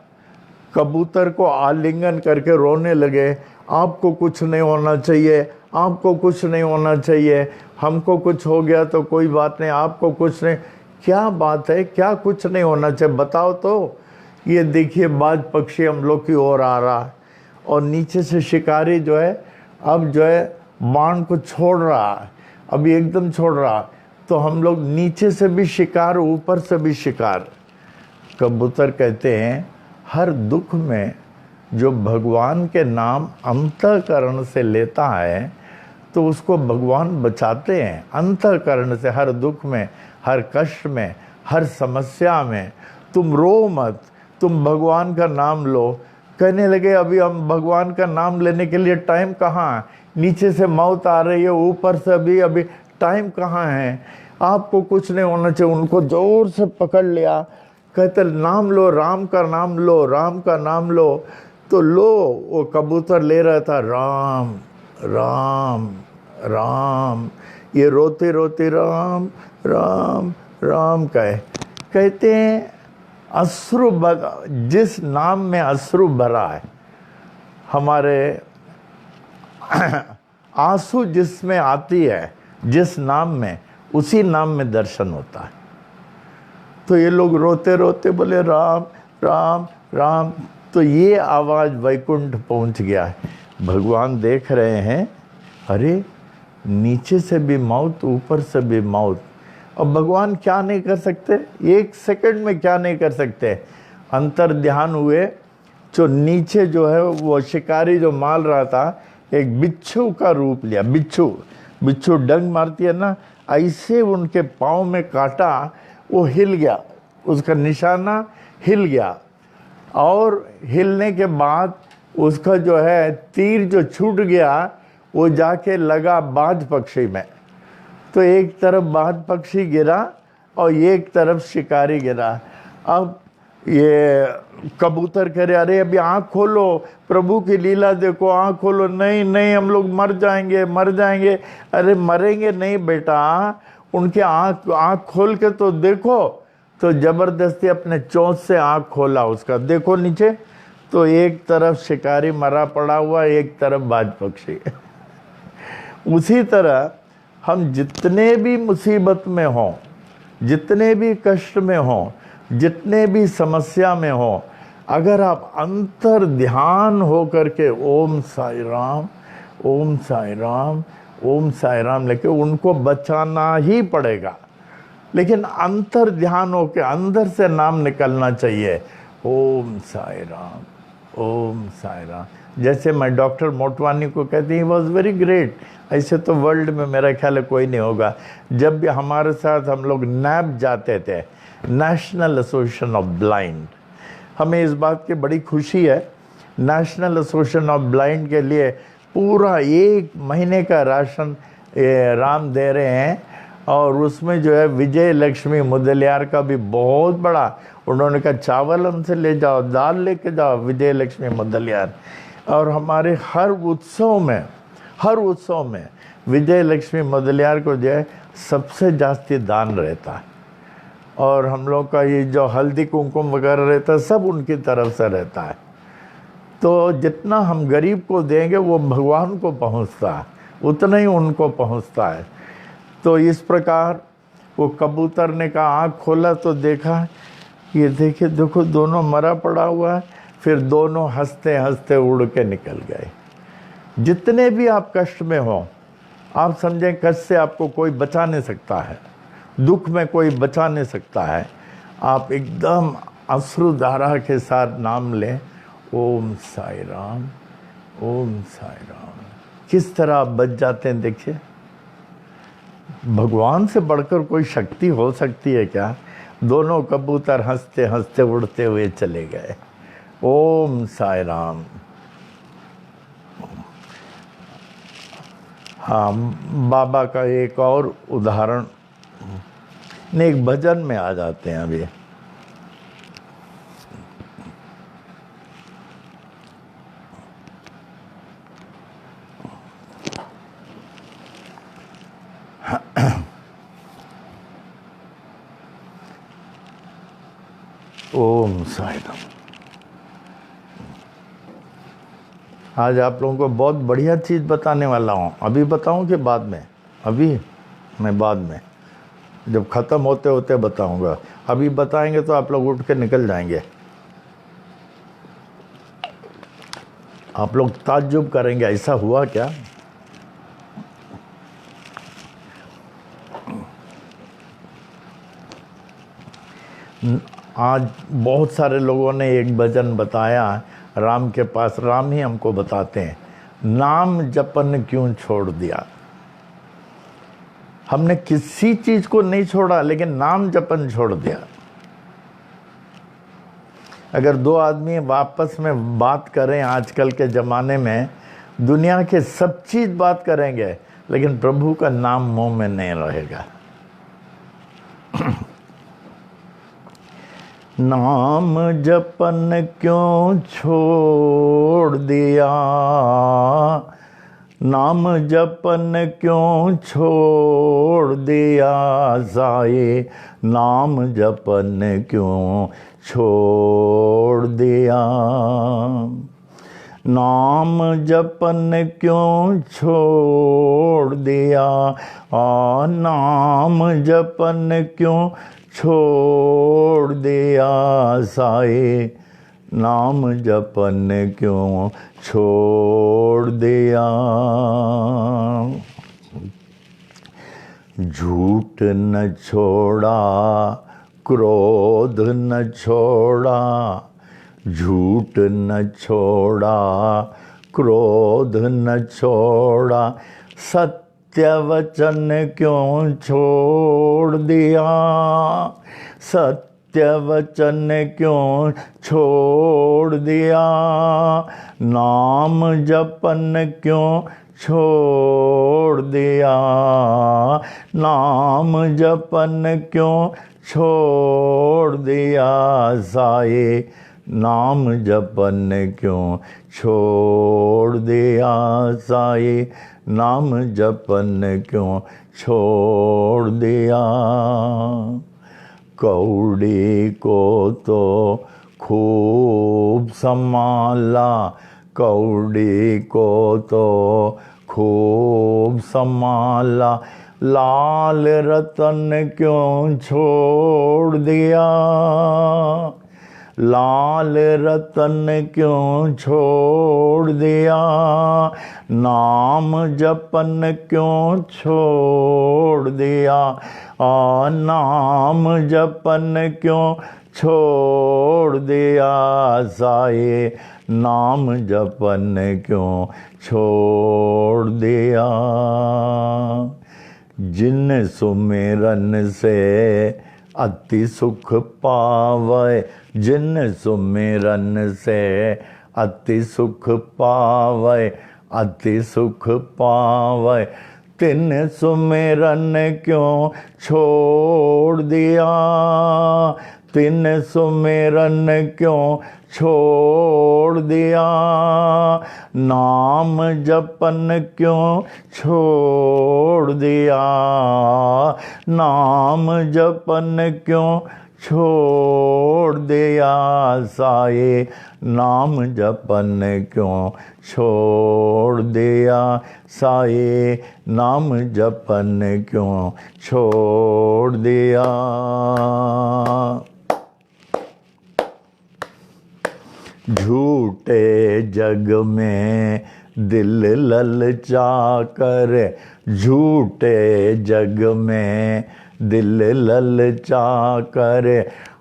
कबूतर को आलिंगन करके रोने लगे। आपको कुछ नहीं होना चाहिए, आपको कुछ नहीं होना चाहिए, हमको कुछ हो गया तो कोई बात नहीं, आपको कुछ नहीं। क्या बात है, क्या कुछ नहीं होना चाहिए बताओ तो। ये देखिए बाज पक्षी हम लोग की ओर आ रहा है और नीचे से शिकारी जो है अब जो है बाण को छोड़ रहा है, अभी एकदम छोड़ रहा। तो हम लोग नीचे से भी शिकार, ऊपर से भी शिकार। कबूतर कहते हैं हर दुख में जो भगवान के नाम अंतःकरण से लेता है तो उसको भगवान बचाते हैं अंतःकरण से। हर दुख में, हर कष्ट में, हर समस्या में तुम रो मत, तुम भगवान का नाम लो। कहने लगे अभी हम भगवान का नाम लेने के लिए टाइम कहाँ, नीचे से मौत आ रही है, ऊपर से अभी टाइम कहाँ है, आपको कुछ नहीं होना चाहिए। उनको जोर से पकड़ लिया, कहते नाम लो, राम का नाम लो, राम का नाम लो। तो लो, वो कबूतर ले रहा था राम राम राम, ये रोते रोते राम राम राम कहते हैं अश्रु, जिस नाम में अश्रु भरा है, हमारे आंसू जिसमें आती है, जिस नाम में, उसी नाम में दर्शन होता है। तो ये लोग रोते रोते बोले राम राम राम। तो ये आवाज़ वैकुंठ पहुंच गया है। भगवान देख रहे हैं अरे नीचे से भी मौत, ऊपर से भी मौत। अब भगवान क्या नहीं कर सकते, एक सेकंड में क्या नहीं कर सकते। अंतर ध्यान हुए, जो नीचे जो है वो शिकारी जो मार रहा था एक बिच्छू का रूप लिया। बिच्छू डंक मारती है ना, ऐसे उनके पाँव में काटा, वो हिल गया, उसका निशाना हिल गया। और हिलने के बाद उसका जो है तीर जो छूट गया, वो जाके लगा बाज पक्षी में, तो एक तरफ बाज पक्षी गिरा और एक तरफ शिकारी गिरा। अब ये कबूतर कह रहे अरे अभी आँख खोलो, प्रभु की लीला देखो, आँख खोलो। नहीं नहीं, हम लोग मर जाएंगे मर जाएंगे। अरे मरेंगे नहीं बेटा, उनके आँख खोल के तो देखो। तो जबरदस्ती अपने चोंच से आँख खोला उसका, देखो नीचे, तो एक तरफ शिकारी मरा पड़ा हुआ, एक तरफ बाज पक्षी। उसी तरह हम जितने भी मुसीबत में हों, जितने भी कष्ट में हों, जितने भी समस्या में हो, अगर आप अंतर ध्यान हो करके ओम साई राम ओम साई राम ओम साई राम लेके, उनको बचाना ही पड़ेगा, लेकिन अंतर ध्यान हो के अंदर से नाम निकलना चाहिए, ओम साई राम ओम साई राम। जैसे मैं डॉक्टर मोटवानी को कहती हूँ, वॉज वेरी ग्रेट। ऐसे तो वर्ल्ड में मेरा ख्याल है कोई नहीं होगा। जब भी हमारे साथ हम लोग नैप जाते थे, नेशनल एसोसिएशन ऑफ ब्लाइंड, हमें इस बात की बड़ी खुशी है, नेशनल एसोसिएशन ऑफ ब्लाइंड के लिए पूरा 1 महीने का राशन राम दे रहे हैं। और उसमें जो है विजय लक्ष्मी मुदलियार का भी बहुत बड़ा, उन्होंने कहा चावल हमसे ले जाओ, दाल लेके जाओ, विजय लक्ष्मी मुदलियार। और हमारे हर उत्सव में विजय लक्ष्मी मुदलियार को जो है सबसे जास्ती दान रहता है। और हम लोग का ये जो हल्दी कुमकुम वगैरह रहता है सब उनकी तरफ से रहता है। तो जितना हम गरीब को देंगे वो भगवान को पहुंचता है, उतना ही उनको पहुंचता है। तो इस प्रकार वो कबूतर ने कहा, आँख खोला तो देखा, ये देखिए देखो दोनों मरा पड़ा हुआ है। फिर दोनों हंसते हंसते उड़ के निकल गए। जितने भी आप कष्ट में हो, आप समझें कष्ट से आपको कोई बचा नहीं सकता है, दुख में कोई बचा नहीं सकता है। आप एकदम अश्रुधारा के साथ नाम लें, ओम साई राम ओम साई राम। किस तरह आप बच जाते हैं देखिए। भगवान से बढ़कर कोई शक्ति हो सकती है क्या? दोनों कबूतर हंसते हंसते उड़ते हुए चले गए। ओम साई राम। हाँ, बाबा का एक और उदाहरण ने, एक भजन में आ जाते हैं अभी। ओम साई राम। आज आप लोगों को बहुत बढ़िया चीज़ बताने वाला हूँ। अभी बताऊँ कि बाद में? अभी मैं बाद में जब ख़त्म होते होते बताऊँगा। अभी बताएंगे तो आप लोग उठ के निकल जाएंगे। आप लोग ताज्जुब करेंगे, ऐसा हुआ क्या? आज बहुत सारे लोगों ने एक भजन बताया राम के पास, राम ही हमको बताते हैं, नाम जपन क्यों छोड़ दिया। हमने किसी चीज को नहीं छोड़ा, लेकिन नाम जपन छोड़ दिया। अगर 2 आदमी वापस में बात करें आजकल के ज़माने में, दुनिया के सब चीज़ बात करेंगे, लेकिन प्रभु का नाम मुंह में नहीं रहेगा। नाम जपन क्यों छोड़ दिया, नाम जपन क्यों छोड़ दिया साए, नाम जपन क्यों छोड़ दिया, नाम जपन क्यों छोड़ दिया, नाम जपन क्यों छोड़ दिया साए, नाम जपन क्यों छोड़ दिया। झूठ न छोड़ा, क्रोध न छोड़ा, झूठ न छोड़ा, क्रोध न छोड़ा, सत्य वचन क्यों छोड़ दिया, सत्य सत्य वचन क्यों छोड़ दिया, नाम जपन क्यों छोड़ दिया, नाम जपन क्यों छोड़ दिया, साये नाम जपन क्यों छोड़ दिया, साये नाम जपन क्यों छोड़ दिया। कौड़ी को तो खूब संभाला, कौड़ी को तो खूब संभाला, लाल रतन क्यों छोड़ दिया, लाल रतन क्यों छोड़ दिया, नाम जपन क्यों छोड़ दिया, नाम जपन क्यों छोड़ दिया, साये नाम जपन क्यों छोड़ दिया। जिन सुमिरन से अति सुख पावे, जिन सुमिरन से अति सुख पावे, अति सुख पावे, तिन सुमिरन क्यों छोड़ दिया, तिन सुमिरन क्यों छोड़ दिया, नाम जपन क्यों छोड़ दिया, नाम जपन क्यों छोड़ दिया, साये नाम जपन क्यों छोड़ दिया, साये नाम जपन क्यों छोड़ दिया। झूठे जग में दिल ललचा कर, झूठे जग में दिल ललचा कर,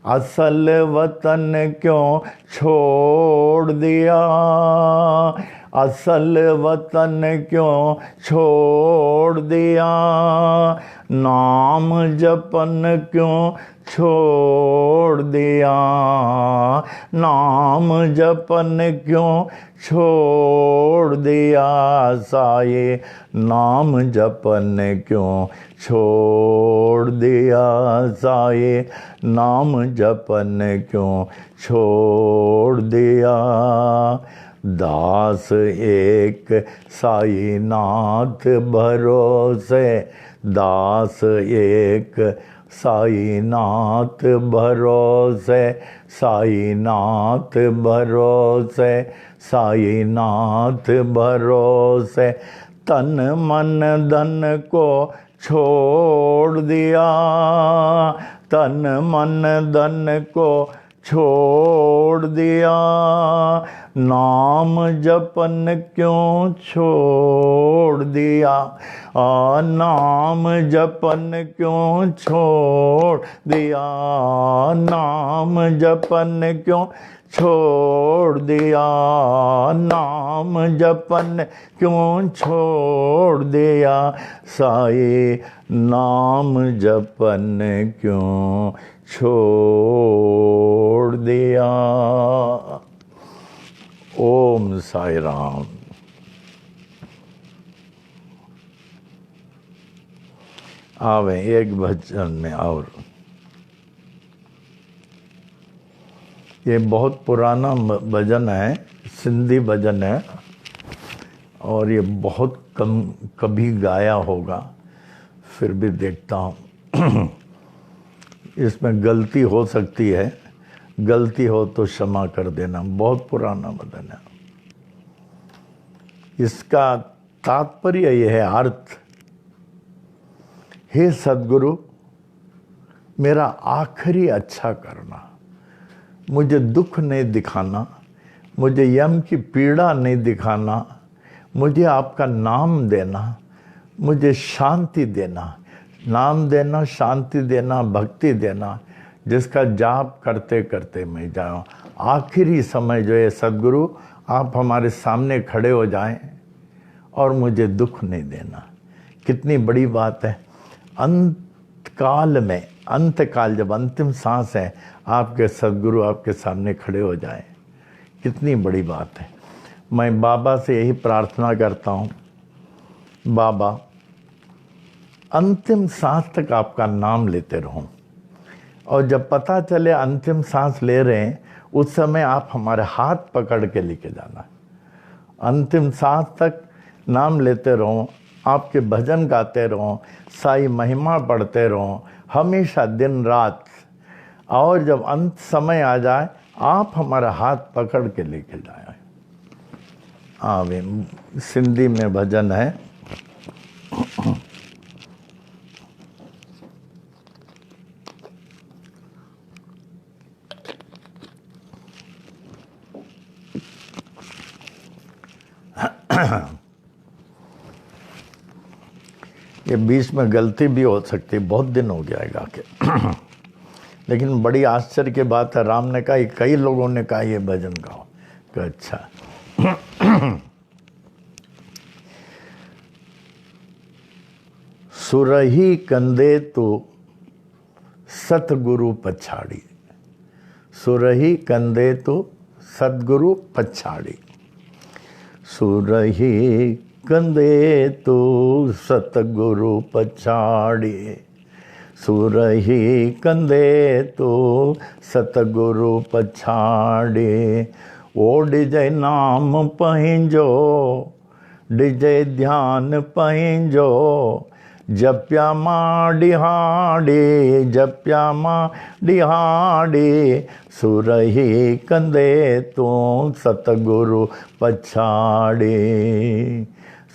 असल वतन क्यों छोड़ दिया, असल वतन क्यों छोड़ दिया, नाम जपन क्यों छोड़ दिया, नाम जपन क्यों छोड़ दिया, साये नाम जपन क्यों छोड़ दिया, साये नाम जपन क्यों छोड़ दिया। दास एक साई नाथ भरोसे, दास एक साई नाथ भरोसे, साई नाथ भरोसे, साई नाथ भरोसे, तन मन धन को छोड़ दिया, तन मन धन को छोड़ दिया, नाम जपन क्यों छोड़ दिया, नाम जपन क्यों छोड़ दिया, नाम जपन क्यों छोड़ दिया, नाम जपन क्यों छोड़ दिया, साये नाम जपन क्यों छोड़ दिया। ओम साई राम। आवे एक भजन में और, ये बहुत पुराना भजन है, सिंधी भजन है और ये बहुत कम कभी गाया होगा, फिर भी देखता हूँ। इसमें गलती हो सकती है, गलती हो तो क्षमा कर देना। बहुत पुराना भजन है। इसका तात्पर्य यह है, अर्थ, हे सद्गुरु मेरा आखिरी अच्छा करना, मुझे दुख नहीं दिखाना, मुझे यम की पीड़ा नहीं दिखाना, मुझे आपका नाम देना, मुझे शांति देना, नाम देना, शांति देना, भक्ति देना, जिसका जाप करते करते मैं जाऊँ। आखिरी समय जो है सद्गुरु आप हमारे सामने खड़े हो जाएं और मुझे दुख नहीं देना। कितनी बड़ी बात है। अंत काल में अंतकाल जब अंतिम सांस है, आपके सदगुरु आपके सामने खड़े हो जाएं, कितनी बड़ी बात है। मैं बाबा से यही प्रार्थना करता हूँ, बाबा अंतिम सांस तक आपका नाम लेते रहूं, और जब पता चले अंतिम सांस ले रहे हैं, उस समय आप हमारे हाथ पकड़ के लेके जाना। अंतिम सांस तक नाम लेते रहो, आपके भजन गाते रहो, साई महिमा पढ़ते रहो हमेशा दिन रात, और जब अंत समय आ जाए आप हमारा हाथ पकड़ के लेके जाए। आवे सिंधी में भजन है। ये बीच में गलती भी हो सकती है, बहुत दिन हो गया है गा के लेकिन बड़ी आश्चर्य की बात है, राम ने कहा, कई लोगों ने कहा ये भजन गाओ, तो अच्छा सुरही कंदे तो सतगुरु पछाड़ी, सुरही कंदे तो सतगुरु पछाड़ी, सुरही कंदे तो सतगुरु पछाड़ी, सुरही कंदे तो सतगुरु पछाड़ी, ओ डिजय नाम पंहिंजो, डिजय ध्यान पंहिंजो, जप्या मां ॾिहाड़े, जप्या मां ॾिहाड़े, सुरही कंदे तो सतगुरु पछाड़े,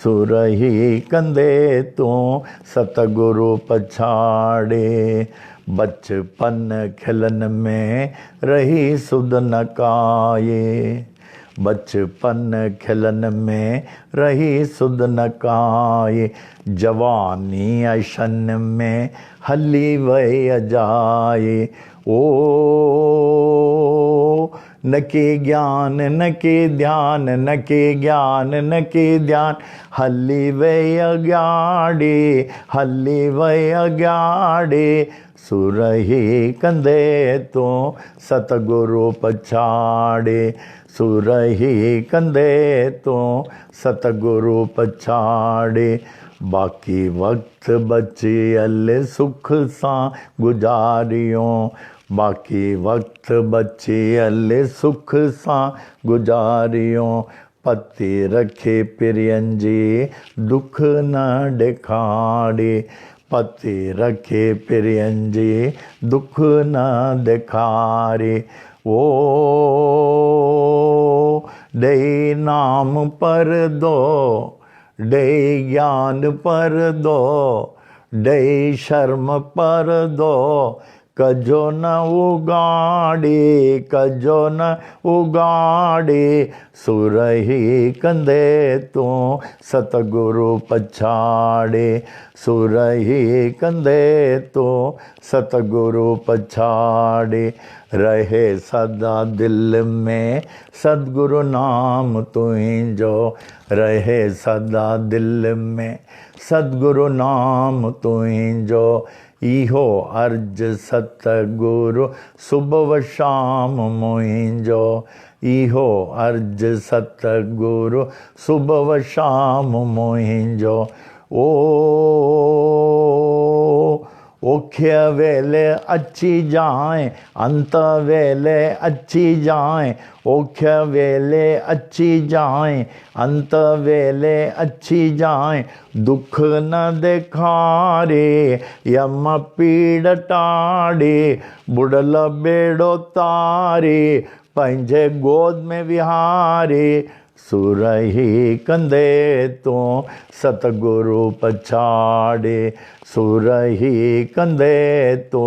सुरही कंदे तो सतगुरु पछाड़े, बचपन खिलन में रही सुध न काये, बचपन खिलन में रही सुध न काये, जवानी ऐशन में हली वही अजाए, ओ न के ज्ञान न के ध्यान, न के ज्ञान न के ध्यान, हली वही अग्याड़े, हली वही अग्याड़े, सुरही कंदे तो सतगुरु पछाड़े, सुरही कंदे तो सतगुरु पछाड़े, बाकी वक्त बचियल सुख सां गुजारियों, बाकी वक्त बचियल सुख सां गुजारियों, पति रखे पिरियन जी दुख न ॾेखारे, पति रखे पिरियन जी दुख न ॾेखारे, ओ ॾेई नाम पर दो, ॾेई ज्ञान पर दो, ॾेई शर्म पर दो, कजो न उगाड़े, कजो न उगाड़े, सुरही कंदे तो सतगुरु पछाड़े, सुरही कंदे तो सतगुरु पछाड़े, रहे सदा दिल में सदगुरु नाम तुहिंजो, रहे सदा दिल में सदगुरु नाम तुहिंजो, इहो अर्ज सतगुरु सुबह शाम मुहिंजो, इहो अर्ज सतगुरु सुबह शाम मुहिंजो, ओ ओखे वेले अची जाए, अंत वेले अची जाए, ओखे वेले अची जाए, अंत वेले अची जाए, दुख न देखारे, यम पीड़ टाड़े, बुड़ल बेड़ो तारे, पंहिंजे गोद में विहारे, सुरही कंदे तो सतगुरु पछाड़े, सुरही कंदे तो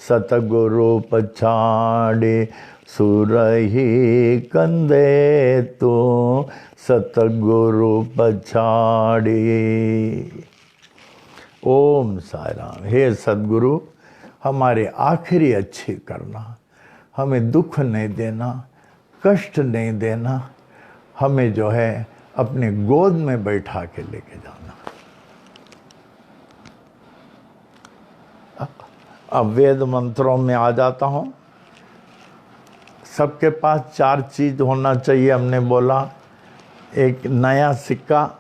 सतगुरु पछाड़े, सुरही कंदे तो सतगुरु पछाड़े। ओम साई राम। हे सदगुरु, हमारे आखिरी अच्छे करना, हमें दुख नहीं देना, कष्ट नहीं देना, हमें जो है अपने गोद में बैठा के लेके जाना। अब वेद मंत्रों में आ जाता हूँ। सबके पास 4 चीज़ होना चाहिए। हमने बोला, एक नया सिक्का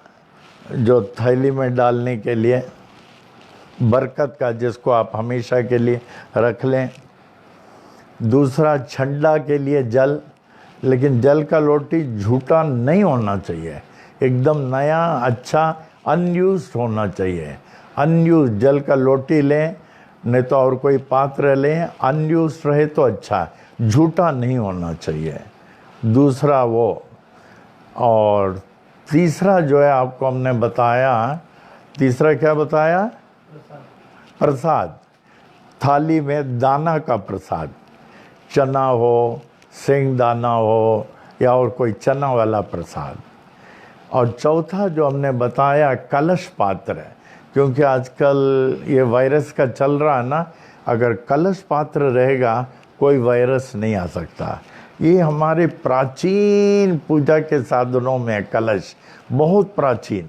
जो थैली में डालने के लिए, बरकत का, जिसको आप हमेशा के लिए रख लें। दूसरा, छंडा के लिए जल, लेकिन जल का लोटी झूठा नहीं होना चाहिए, एकदम नया अच्छा अनयूज्ड होना चाहिए। अनयूज्ड जल का लोटी लें, नहीं तो और कोई पात्र लें, अनयूज्ड रहे तो अच्छा, झूठा नहीं होना चाहिए। दूसरा वो, और तीसरा जो है आपको हमने बताया, तीसरा क्या बताया? प्रसाद। थाली में दाना का प्रसाद, चना हो, सेंग दाना हो, या और कोई चना वाला प्रसाद। और चौथा जो हमने बताया, कलश पात्र है, क्योंकि आजकल ये वायरस का चल रहा है ना, अगर कलश पात्र रहेगा कोई वायरस नहीं आ सकता। ये हमारे प्राचीन पूजा के साधनों में कलश, बहुत प्राचीन।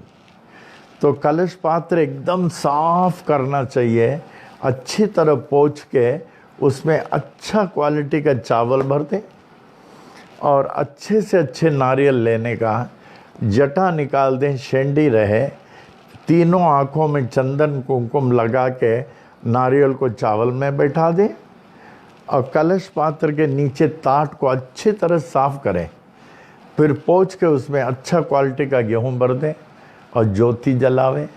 तो कलश पात्र एकदम साफ करना चाहिए, अच्छी तरह पोंछ के उसमें अच्छा क्वालिटी का चावल भर दें और अच्छे से अच्छे नारियल लेने का, जटा निकाल दें, शेंडी रहे, तीनों आँखों में चंदन कुमकुम लगा के नारियल को चावल में बैठा दें और कलश पात्र के नीचे ताट को अच्छी तरह साफ करें। फिर पोंछ के उसमें अच्छा क्वालिटी का गेहूं भर दें और ज्योति जलावें।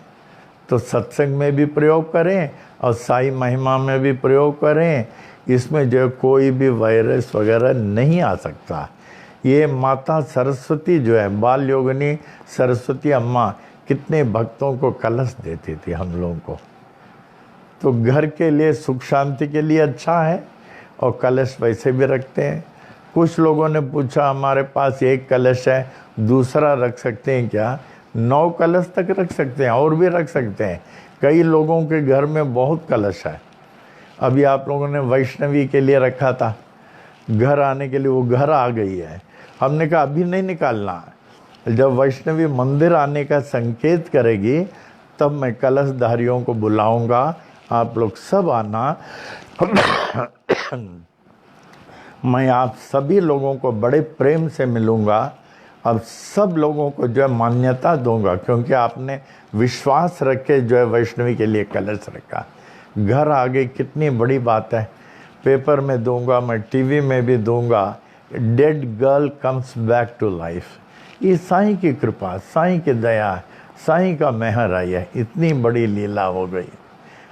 तो सत्संग में भी प्रयोग करें और साई महिमा में भी प्रयोग करें। इसमें जो कोई भी वायरस वगैरह नहीं आ सकता। ये माता सरस्वती जो है, बाल योगिनी सरस्वती अम्मा, कितने भक्तों को कलश देती थी हम लोगों को। तो घर के लिए सुख शांति के लिए अच्छा है, और कलश वैसे भी रखते हैं। कुछ लोगों ने पूछा, हमारे पास एक कलश है, दूसरा रख सकते हैं क्या? 9 कलश तक रख सकते हैं, और भी रख सकते हैं। कई लोगों के घर में बहुत कलश है। अभी आप लोगों ने वैष्णवी के लिए रखा था, घर आने के लिए, वो घर आ गई है। हमने कहा अभी नहीं निकालना, जब वैष्णवी मंदिर आने का संकेत करेगी तब मैं कलशधारियों को बुलाऊंगा, आप लोग सब आना। मैं आप सभी लोगों को बड़े प्रेम से मिलूंगा, अब सब लोगों को जो है मान्यता दूंगा, क्योंकि आपने विश्वास रख के जो है वैष्णवी के लिए कलश रखा। घर आ गई, कितनी बड़ी बात है। पेपर में दूंगा, मैं टीवी में भी दूंगा, dead girl comes back to life. ये साईं की कृपा, साईं की दया, साईं का मेहर आई है। इतनी बड़ी लीला हो गई।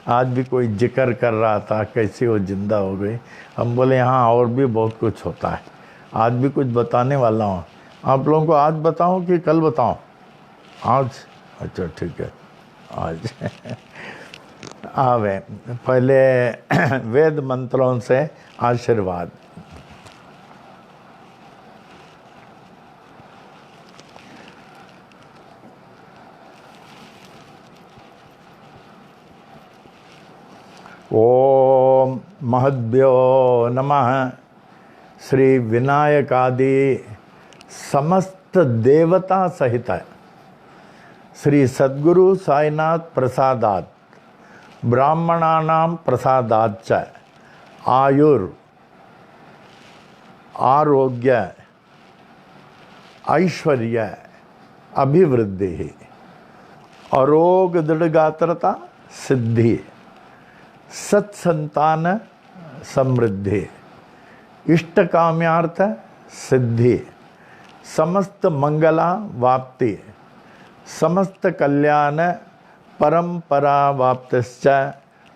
आज भी कोई जिक्र कर रहा था कैसे वो जिंदा हो गई। हम बोले हाँ, और भी बहुत कुछ होता है। आज भी कुछ बताने वाला हूँ। आप लोगों को आज बताऊँ कि कल बताऊँ? आज? अच्छा ठीक है, आज। आवे पहले वेद मंत्रों से आशीर्वाद। ओम महद्भ्यो नमः। श्री विनायकादि समस्त देवता सहित श्री सद्गुरु साईनाथ प्रसादात ब्राह्मणानां प्रसादाच्च आयुर आरोग्य ऐश्वर्य अभिवृद्धि अरोग दृढ़गात्रता सिद्धि सत्संतान समृद्धि इष्ट काम्यार्थ सिद्धि समस्त मंगला वाप्ति समस्त कल्याण परंपरा वाप्तश्च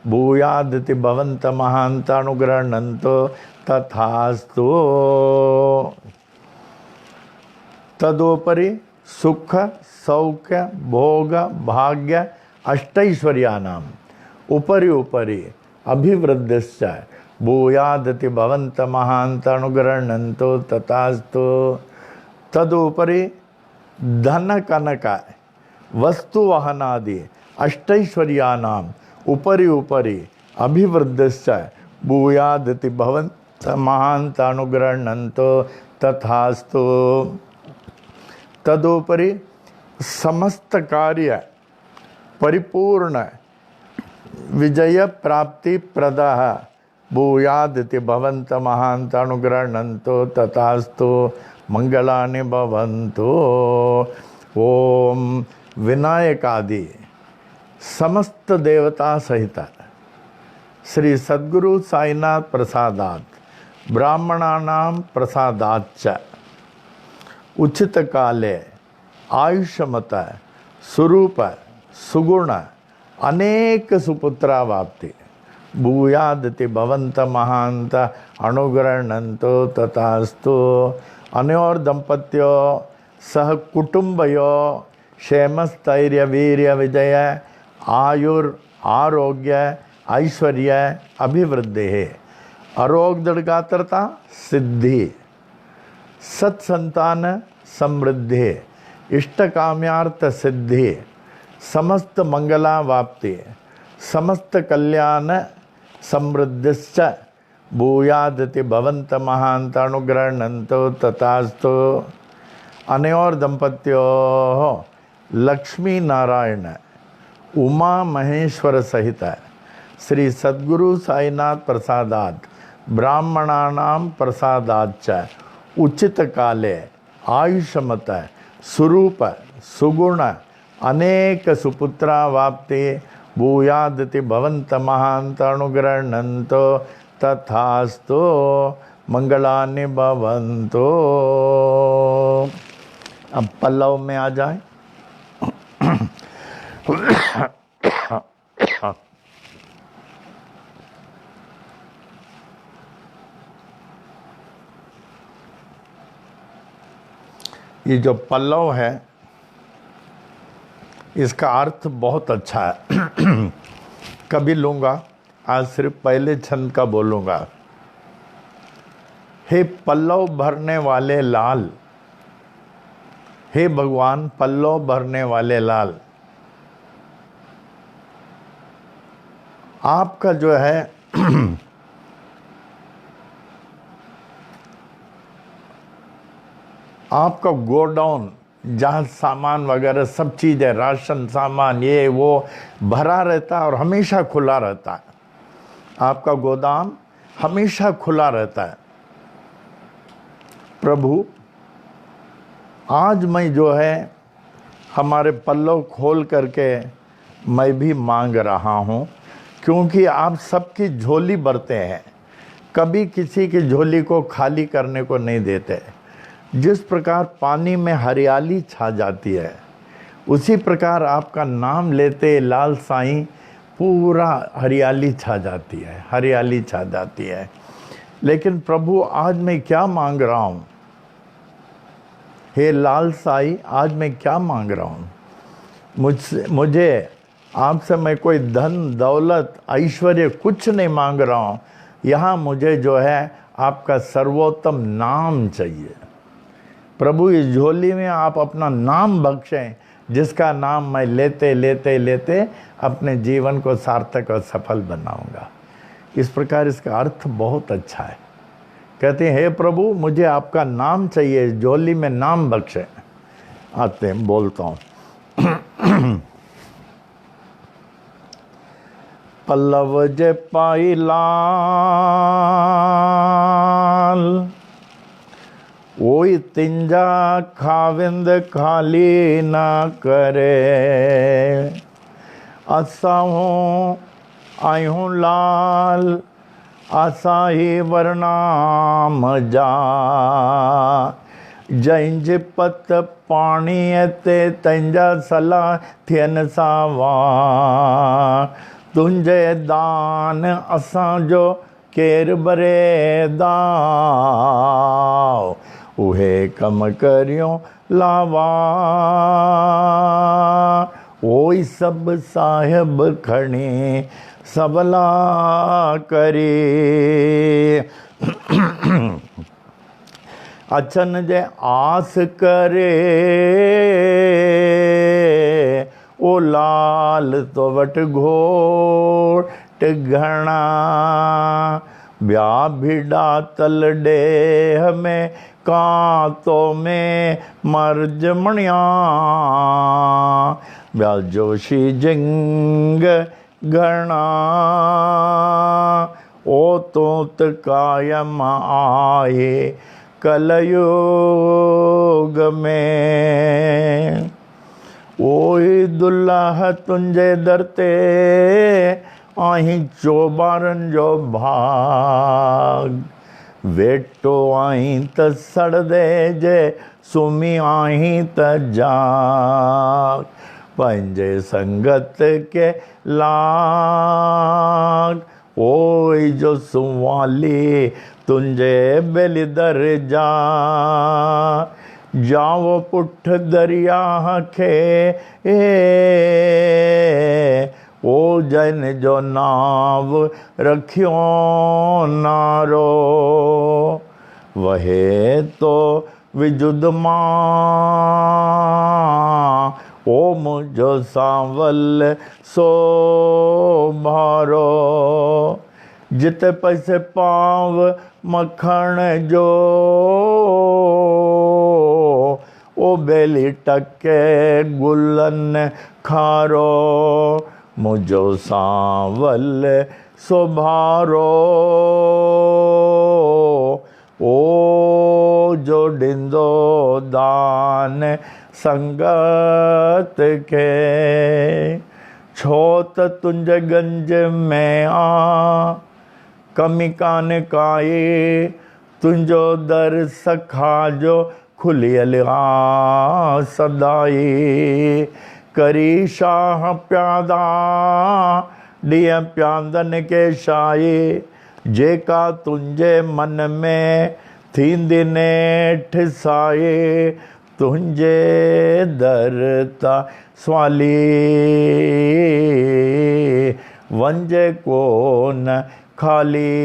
भूयादिति भवन्त महान्तानुगृह्णन्तो तथास्तु। तदोपरि सुख सौख्य भोग भाग्य अष्टैश्वर्याणाम् उपरि उपरि अभिवृद्धिश्च भूयादिति भवन्त महान्तानुगृह्णन्तो तथास्तु। तदुपरि धन कनक वस्तु वाहनादि अष्टैश्वर्याणाम् उपरि उपरि अभिवृद्धिश्च भूयादिति भवन्त महान्तानुगृह्णन्तो तथास्तु। तदुपरि समस्त कार्य परिपूर्ण विजय प्राप्ति प्रदः भूयादिति भवन्त महान्त अनुगृह्णन्तो तथास्तु मंगलानि भवन्तु। ओम विनायक आदि समस्त देवता सहित श्री सद्गुरु साईनाथ प्रसादात् ब्राह्मणानां प्रसादाच्च उचित काले आयुष्मत स्वरूप सुगुण अनेक सुपुत्रावाप्ति भूयादिति भवन्त महान्त अनुगृह्णन्तो तथास्तु। अनयोर दंपत्यो सह कुटुंबयो क्षेमस्थैर्य वीर्य विजय आयुर आरोग्य ऐश्वर्य अभिवृद्धि आरोग्यगात्रता सिद्धि सत्संतान समृद्धि इष्टकाम्यार्थ सिद्धि समस्त मंगलावाप्ति समस्त कल्याण समृद्धिश्च भूयादिति भवन्त महान्त अनुगृह्णन्तो तथास्तु। अनयोर दंपत्यो लक्ष्मी नारायण उमा महेश्वर सहित श्री सद्गुरु साईनाथ प्रसादात् ब्राह्मणानां प्रसादाच्च उचित काले आयुष्मत स्वरूप सुगुण अनेक सुपुत्रावाप्ति भूयादिति भवन्त महान्त अनुगृह्णन्तो तथास्तु मंगलानि भवन्तु। अब पल्लव में आ जाए। ये जो पल्लव है इसका अर्थ बहुत अच्छा है। कभी लूँगा, आज सिर्फ पहले छंद का बोलूँगा। हे पल्लव भरने वाले लाल, हे भगवान पल्लव भरने वाले लाल, आपका जो है आपका गोडाउन जहाँ सामान वगैरह सब चीज़ें राशन सामान ये वो भरा रहता है और हमेशा खुला रहता है। आपका गोदाम हमेशा खुला रहता है। प्रभु आज मैं जो है हमारे पल्लव खोल करके मैं भी मांग रहा हूँ, क्योंकि आप सबकी झोली भरते हैं, कभी किसी की झोली को खाली करने को नहीं देते। जिस प्रकार पानी में हरियाली छा जाती है, उसी प्रकार आपका नाम लेते लाल साईं पूरा हरियाली छा जाती है, हरियाली छा जाती है। लेकिन प्रभु आज मैं क्या मांग रहा हूँ? हे लाल साईं, आज मैं क्या मांग रहा हूँ? मुझे आपसे मैं कोई धन दौलत ऐश्वर्य कुछ नहीं मांग रहा हूँ। यहाँ मुझे जो है आपका सर्वोत्तम नाम चाहिए। प्रभु इस झोली में आप अपना नाम बख्शें, जिसका नाम मैं लेते लेते लेते अपने जीवन को सार्थक और सफल बनाऊंगा। इस प्रकार इसका अर्थ बहुत अच्छा है। कहते हैं हे प्रभु मुझे आपका नाम चाहिए, झोली में नाम बख्शें। आते हैं, बोलता हूँ। पल्लव जे पाई लाल, ओई तिंजा खाविंद खाली ना करे। असा हूँ आई हूँ लाल, आसा ही वरनाम जा। जंज पत पाणी ते तंजा सला थियन सावा। तुंजे दान असां जो केर बरे दाओ। उहे कम करियो लावा। ओई सब साहिब खणी सबला करे। अचन जे आस करे, ओ लाल तो वट घोट घणा। ब्या भिड़ा तल डेह में कांतो में मर्ज मणिया। ब्या जोशी जंग घना ओ तोत कायम आए कलयुग में। ओई दुल्हा तुंजे दरते आही चोबारन जो भाग। वेटो आई त सड़ दे जे सुमी आई त जाग। पंजे संगत के लाग ओई जो सुवाली तुंजे बेली दर जा। जाओ पुठ दरिया खे ओ जन जो नाव रखियो नारो। वहे तो विजुद मां ओ मुझो सांवल सो भारो। जिते पैसे पाव मखण जो ओ बेली टके गुलन खारो। मुझो सांवल सो भारो ओ जो डिंदो दान संगत के। छोत तुंज गंज में आ कमी कान काए। तुंजो दर सखा जो खुलियल आ सदाई। करी शाह प्यादा डिय प्यांदन के शाये। जेका तुंजे मन में थींदी नेठ साए। तुंजे दरता स्वाली वंजे कोन खाली।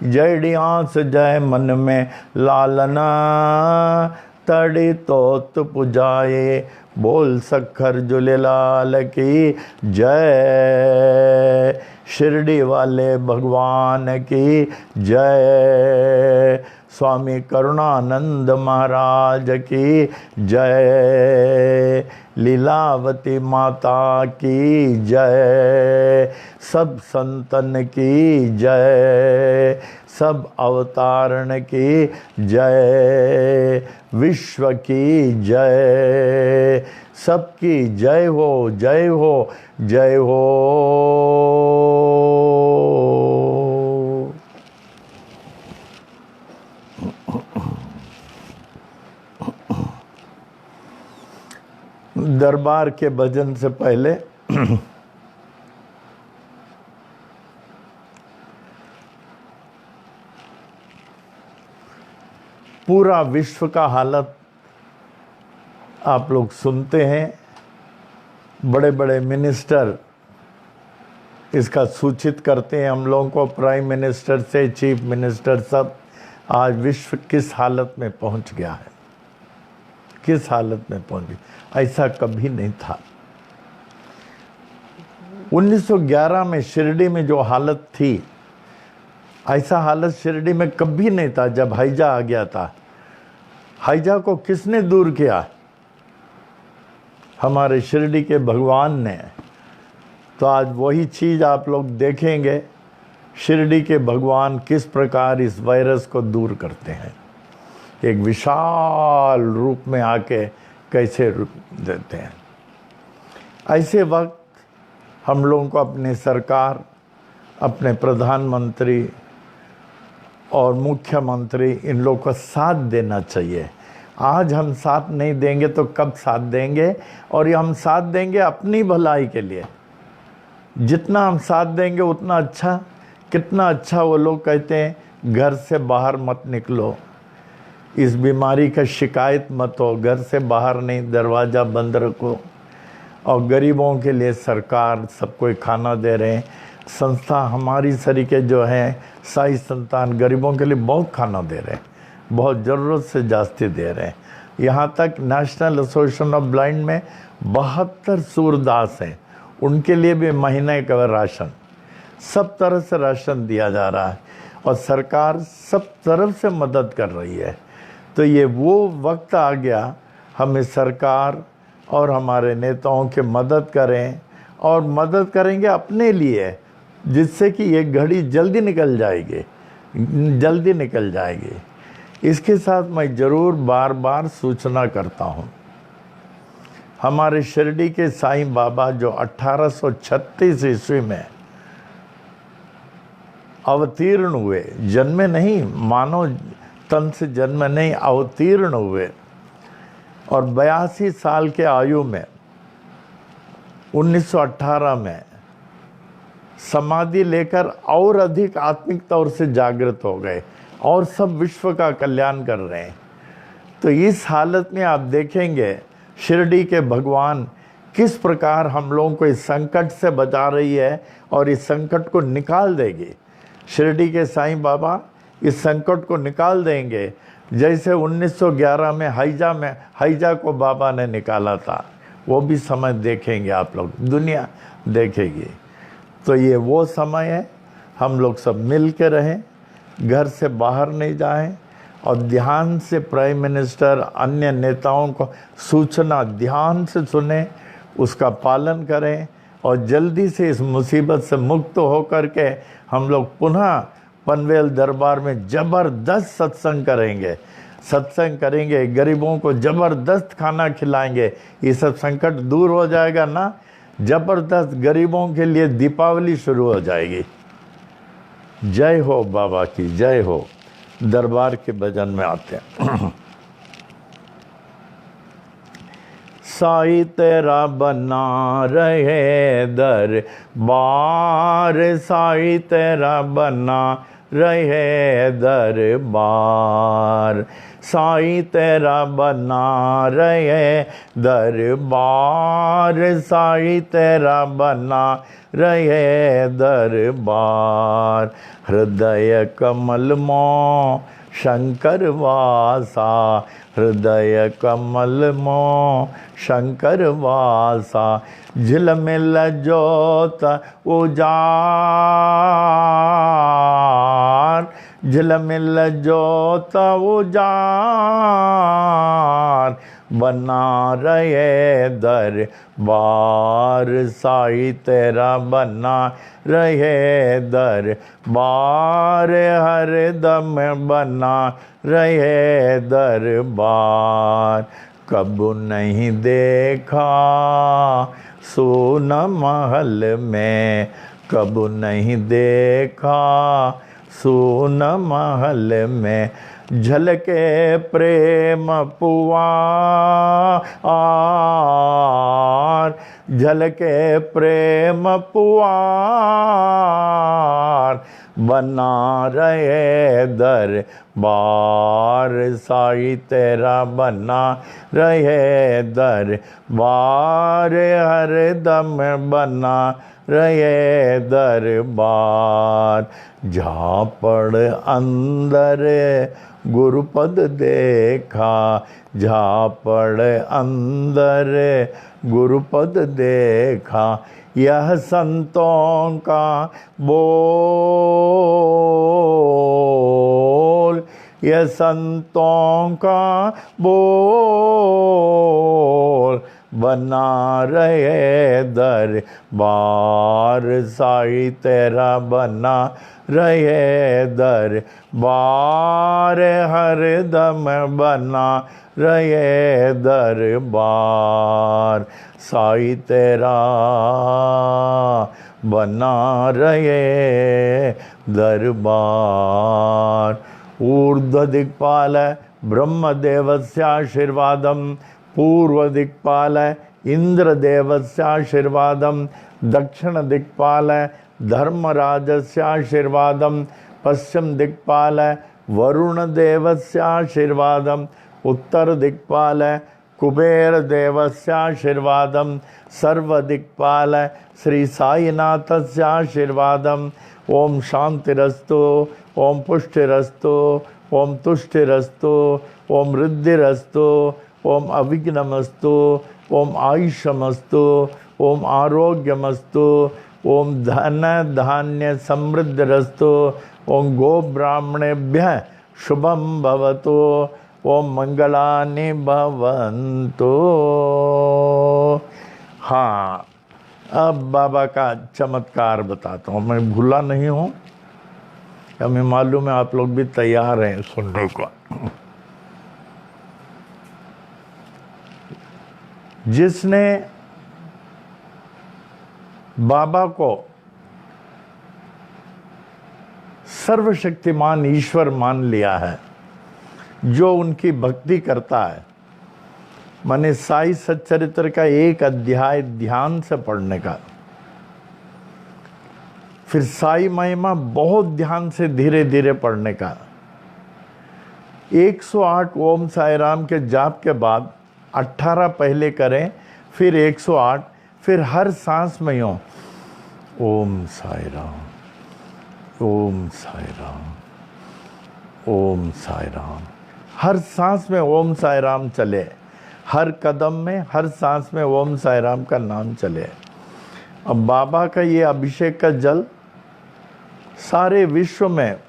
जड़ी आंस जय मन में लालना तड़ी तोत पुजाए। बोल सखर झूलेलाल की जय। शिरडी वाले भगवान की जय। स्वामी करुणानंद महाराज की जय। लीलावती माता की जय। सब संतन की जय। सब अवतारण की जय। विश्व की जय। सबकी जय हो जय हो जय हो। दरबार के भजन से पहले पूरा विश्व का हालत आप लोग सुनते हैं। बड़े बड़े मिनिस्टर इसका सूचित करते हैं हम लोगों को, प्राइम मिनिस्टर से चीफ मिनिस्टर सब। आज विश्व किस हालत में पहुंच गया है, किस हालत में पहुंच गया, ऐसा कभी नहीं था। 1911 में शिरडी में जो हालत थी, ऐसा हालत शिरडी में कभी नहीं था जब हैजा आ गया था। हैजा को किसने दूर किया? हमारे शिरडी के भगवान ने। तो आज वही चीज़ आप लोग देखेंगे, शिरडी के भगवान किस प्रकार इस वायरस को दूर करते हैं। एक विशाल रूप में आके कैसे रूप देते हैं। ऐसे वक्त हम लोगों को अपनी सरकार, अपने प्रधानमंत्री और मुख्यमंत्री, इन लोगों को साथ देना चाहिए। आज हम साथ नहीं देंगे तो कब साथ देंगे? और ये हम साथ देंगे अपनी भलाई के लिए। जितना हम साथ देंगे उतना अच्छा। कितना अच्छा वो लोग कहते हैं घर से बाहर मत निकलो, इस बीमारी का शिकायत मत हो, घर से बाहर नहीं, दरवाज़ा बंद रखो। और गरीबों के लिए सरकार सबको खाना दे रहे हैं। संस्था हमारी सरीके जो हैं साई संतान गरीबों के लिए बहुत खाना दे रहे हैं, बहुत ज़रूरत से जास्ती दे रहे हैं। यहाँ तक नेशनल एसोसिएशन ऑफ ब्लाइंड में 72 सूरदास हैं, उनके लिए भी महीने का राशन, सब तरह से राशन दिया जा रहा है और सरकार सब तरफ से मदद कर रही है। तो ये वो वक्त आ गया, हमें सरकार और हमारे नेताओं की मदद करें और मदद करेंगे अपने लिए, जिससे कि ये घड़ी जल्दी निकल जाएगी। इसके साथ मैं ज़रूर बार बार सूचना करता हूँ, हमारे शिरडी के साईं बाबा जो 1836 ईस्वी में अवतीर्ण हुए, जन्मे नहीं, मानव तन से जन्म नहीं, अवतीर्ण हुए, और 82 साल के आयु में 1918 में समाधि लेकर और अधिक आत्मिक तौर से जागृत हो गए और सब विश्व का कल्याण कर रहे हैं। तो इस हालत में आप देखेंगे शिरडी के भगवान किस प्रकार हम लोगों को इस संकट से बचा रही है और इस संकट को निकाल देगी। शिरडी के साईं बाबा इस संकट को निकाल देंगे, जैसे 1911 में हैजा को बाबा ने निकाला था। वो भी समय देखेंगे आप लोग, दुनिया देखेगी। तो ये वो समय है, हम लोग सब मिल के रहें, घर से बाहर नहीं जाएं, और ध्यान से प्राइम मिनिस्टर अन्य नेताओं को सूचना ध्यान से सुने, उसका पालन करें, और जल्दी से इस मुसीबत से मुक्त होकर के हम लोग पुनः पनवेल दरबार में ज़बरदस्त सत्संग करेंगे, गरीबों को ज़बरदस्त खाना खिलाएंगे। ये सब संकट दूर हो जाएगा ना, ज़बरदस्त गरीबों के लिए दीपावली शुरू हो जाएगी। जय हो बाबा की जय हो। दरबार के भजन में आते हैं। साईं तेरा बना रहे दरबार, साईं तेरा बना रहे दरबार, साईं तेरा बना रहे दरबार, साईं तेरा बना रहे दरबार। हृदय कमल मों शंकर वासा, हृदय कमल मों शंकर वासा, झिलमिल जोत उजार, झिलमिल जोत उजार, बना रहे दरबार, साईं तेरा बना रहे दरबार, हरदम बना रहे दरबार। कब नहीं देखा सोना महल में, कब नहीं देखा सोना महल में, झलके प्रेम पुआर, झलके प्रेम पुआर, बना रहे दरबार, साईं तेरा बना रहे दरबार, हरदम बना रहे दरबार। झापड़ अंदर गुरुपद देखा, झापड़ अंदर गुरुपद देखा, यह संतों का बोल, यह संतों का बोल, बना रहे दरबार, साईं तेरा बना रहे दरबार, हरदम बना रहे दरबार, साईं तेरा बना रहे दरबार। ऊर्ध्व दिक्पाल ब्रह्मदेवस्याशीर्वादं, पूर्व दिक्पाल इंद्रदेवस्याशीर्वादं, दक्षिण दिक्पाल धर्मराजस्याशीर्वादं, पश्चिम दिक्पाल वरुणदेवस्याशीर्वादं, उत्तर दिक्पाल कुबेर देवस्याशीर्वादं, सर्व दिक्पाल श्री साईनाथस्याशीर्वादं। ओम शांतिरस्तु, ओम पुष्टिरस्तु, ओम तुष्टिरस्तु, ओम रिद्धिरस्तु, ओम अविघ्नमस्तु, ओम आयुष्यमस्तु, ओम आरोग्यमस्तु, ओम धन धान्य समृद्धिरस्तु, ओम गो ब्राह्मणेभ्यः शुभम भवतु, ओम मंगलानि भवन्तु। हाँ, अब बाबा का चमत्कार बताता हूँ, मैं भूला नहीं हूँ, हमें मालूम है आप लोग भी तैयार हैं सुनने को। जिसने बाबा को सर्वशक्तिमान ईश्वर मान लिया है, जो उनकी भक्ति करता है, माने साई सच्चरित्र का एक अध्याय ध्यान से पढ़ने का, फिर साई महिमा बहुत ध्यान से धीरे धीरे पढ़ने का, 108 ओम साई राम के जाप के बाद 18 पहले करें, फिर 108, फिर हर सांस में यूं ओम साई राम, ओम साई राम, ओम साई राम, हर सांस में ओम साई राम चले, हर कदम में हर सांस में ओम साई राम का नाम चले। अब बाबा का ये अभिषेक का जल सारे विश्व में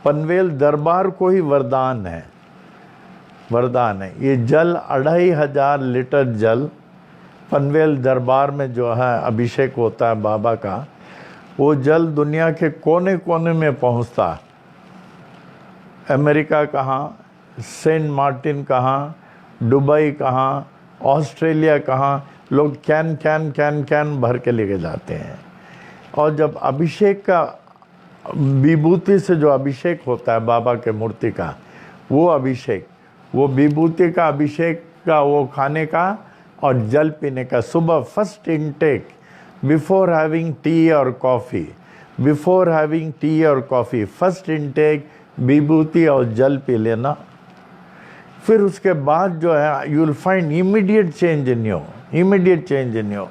पनवेल दरबार को ही वरदान है, वरदान है। ये जल 2500 लीटर जल पनवेल दरबार में जो है अभिषेक होता है बाबा का, वो जल दुनिया के कोने कोने में पहुंचता है। अमेरिका कहाँ, सेंट मार्टिन कहाँ, दुबई कहाँ, ऑस्ट्रेलिया कहाँ, लोग कैन कैन कैन कैन भर के लेके जाते हैं। और जब अभिषेक का विभूति से जो अभिषेक होता है बाबा के मूर्ति का, वो अभिषेक, वो विभूति का अभिषेक का, वो खाने का और जल पीने का, सुबह first intake before having T और कॉफ़ी, बिफोर हैविंग टी और कॉफ़ी फर्स्ट इनटेक विभूति और जल पी लेना। फिर उसके बाद जो है you will find immediate change in you, immediate change in you.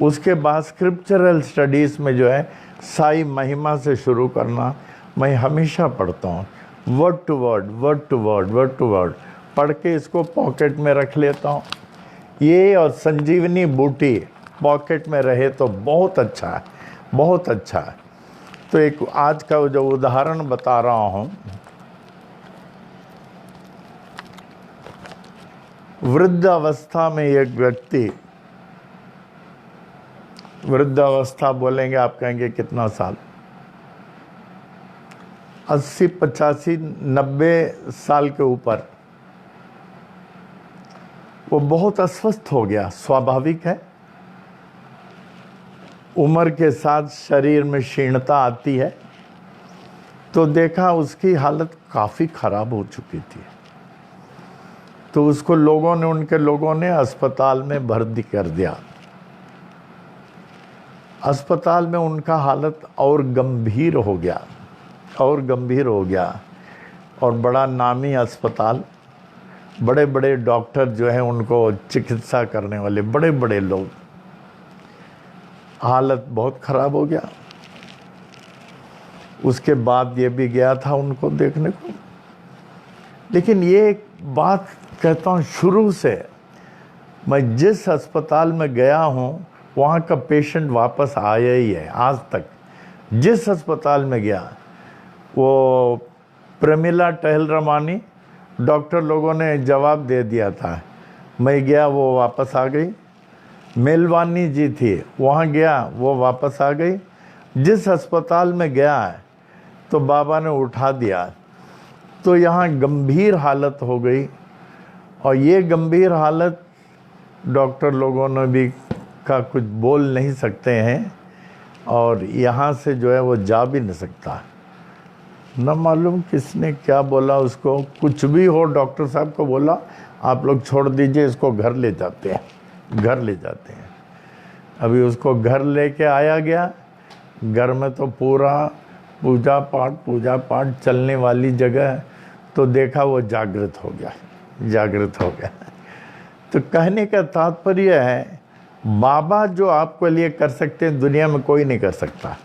उसके बाद स्क्रिप्चरल स्टडीज़ में जो है साई महिमा से शुरू करना। मैं हमेशा पढ़ता हूँ, word to word, word to word, word to word पढ़ के इसको पॉकेट में रख लेता हूँ। ये और संजीवनी बूटी पॉकेट में रहे तो बहुत अच्छा है, बहुत अच्छा है। तो एक आज का जो उदाहरण बता रहा हूँ, वृद्ध अवस्था में एक व्यक्ति, वृद्ध अवस्था बोलेंगे आप कहेंगे कितना साल, 80, 85, 90 साल के ऊपर, वो बहुत अस्वस्थ हो गया। स्वाभाविक है, उम्र के साथ शरीर में क्षीणता आती है। तो देखा उसकी हालत काफ़ी ख़राब हो चुकी थी, तो उसको लोगों ने, उनके लोगों ने अस्पताल में भर्ती कर दिया। अस्पताल में उनका हालत और गंभीर हो गया, और गंभीर हो गया। और बड़ा नामी अस्पताल, बड़े बड़े डॉक्टर जो हैं उनको चिकित्सा करने वाले बड़े बड़े लोग, हालत बहुत ख़राब हो गया। उसके बाद ये भी गया था उनको देखने को। लेकिन ये एक बात कहता हूँ, शुरू से मैं जिस अस्पताल में गया हूँ वहाँ का पेशेंट वापस आया ही है आज तक। जिस अस्पताल में गया, वो प्रमिला टहल रमानी डॉक्टर लोगों ने जवाब दे दिया था, मैं गया वो वापस आ गई। मेलवानी जी थी, वहाँ गया वो वापस आ गई। जिस अस्पताल में गया है तो बाबा ने उठा दिया। तो यहाँ गंभीर हालत हो गई, और ये गंभीर हालत डॉक्टर लोगों ने भी का कुछ बोल नहीं सकते हैं, और यहाँ से जो है वो जा भी नहीं सकता। न मालूम किसने क्या बोला उसको, कुछ भी हो, डॉक्टर साहब को बोला आप लोग छोड़ दीजिए, इसको घर ले जाते हैं, घर ले जाते हैं। अभी उसको घर लेके आया गया। घर में तो पूरा पूजा पाठ चलने वाली जगह है, तो देखा वो जागृत हो गया, जागृत हो गया। तो कहने का तात्पर्य है, बाबा जो आपके लिए कर सकते हैं दुनिया में कोई नहीं कर सकता।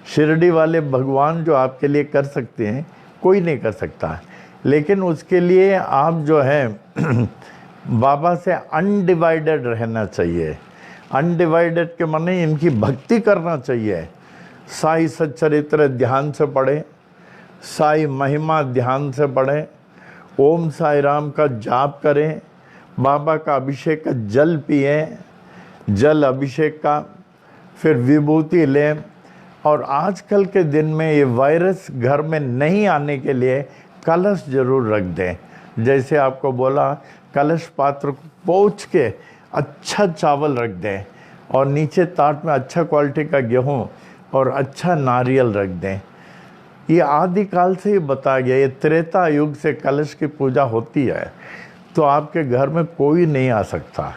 शिरडी वाले भगवान जो आपके लिए कर सकते हैं कोई नहीं कर सकता। लेकिन उसके लिए आप जो है बाबा से अनडिवाइडेड रहना चाहिए। अनडिवाइडेड के माने इनकी भक्ति करना चाहिए। साई सच्चरित्र ध्यान से पढ़े, साई महिमा ध्यान से पढ़े, ओम साई राम का जाप करें, बाबा का अभिषेक का जल पिए, जल अभिषेक का, फिर विभूति लें। और आजकल के दिन में ये वायरस घर में नहीं आने के लिए कलश जरूर रख दें। जैसे आपको बोला, कलश पात्र को पोंछ के अच्छा चावल रख दें और नीचे ताट में अच्छा क्वालिटी का गेहूं और अच्छा नारियल रख दें। ये आदिकाल से ही बताया गया, ये त्रेता युग से कलश की पूजा होती है। तो आपके घर में कोई नहीं आ सकता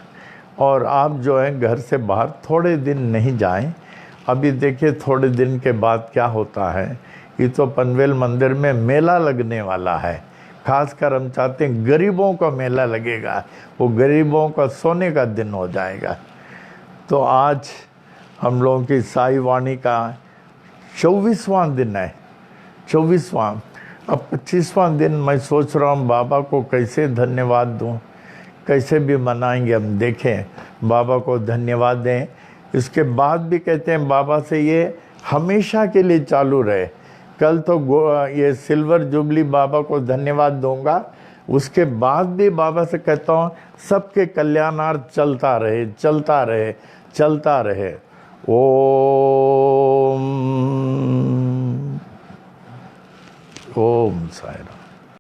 और आप जो है घर से बाहर थोड़े दिन नहीं जाएं। अभी देखिए थोड़े दिन के बाद क्या होता है, ये तो पनवेल मंदिर में मेला लगने वाला है। खासकर हम चाहते हैं गरीबों का मेला लगेगा, वो गरीबों का सोने का दिन हो जाएगा। तो आज हम लोगों की साई वाणी का 24वां दिन है, 24वां। अब 25वां दिन मैं सोच रहा हूँ बाबा को कैसे धन्यवाद दूँ, कैसे भी मनाएंगे हम, देखें बाबा को धन्यवाद दें। इसके बाद भी कहते हैं बाबा से ये हमेशा के लिए चालू रहे। कल तो ये सिल्वर जुबली बाबा को धन्यवाद दूंगा, उसके बाद भी बाबा से कहता हूँ सबके कल्याणार्थ चलता रहे, चलता रहे, चलता रहे। ओम साई राम।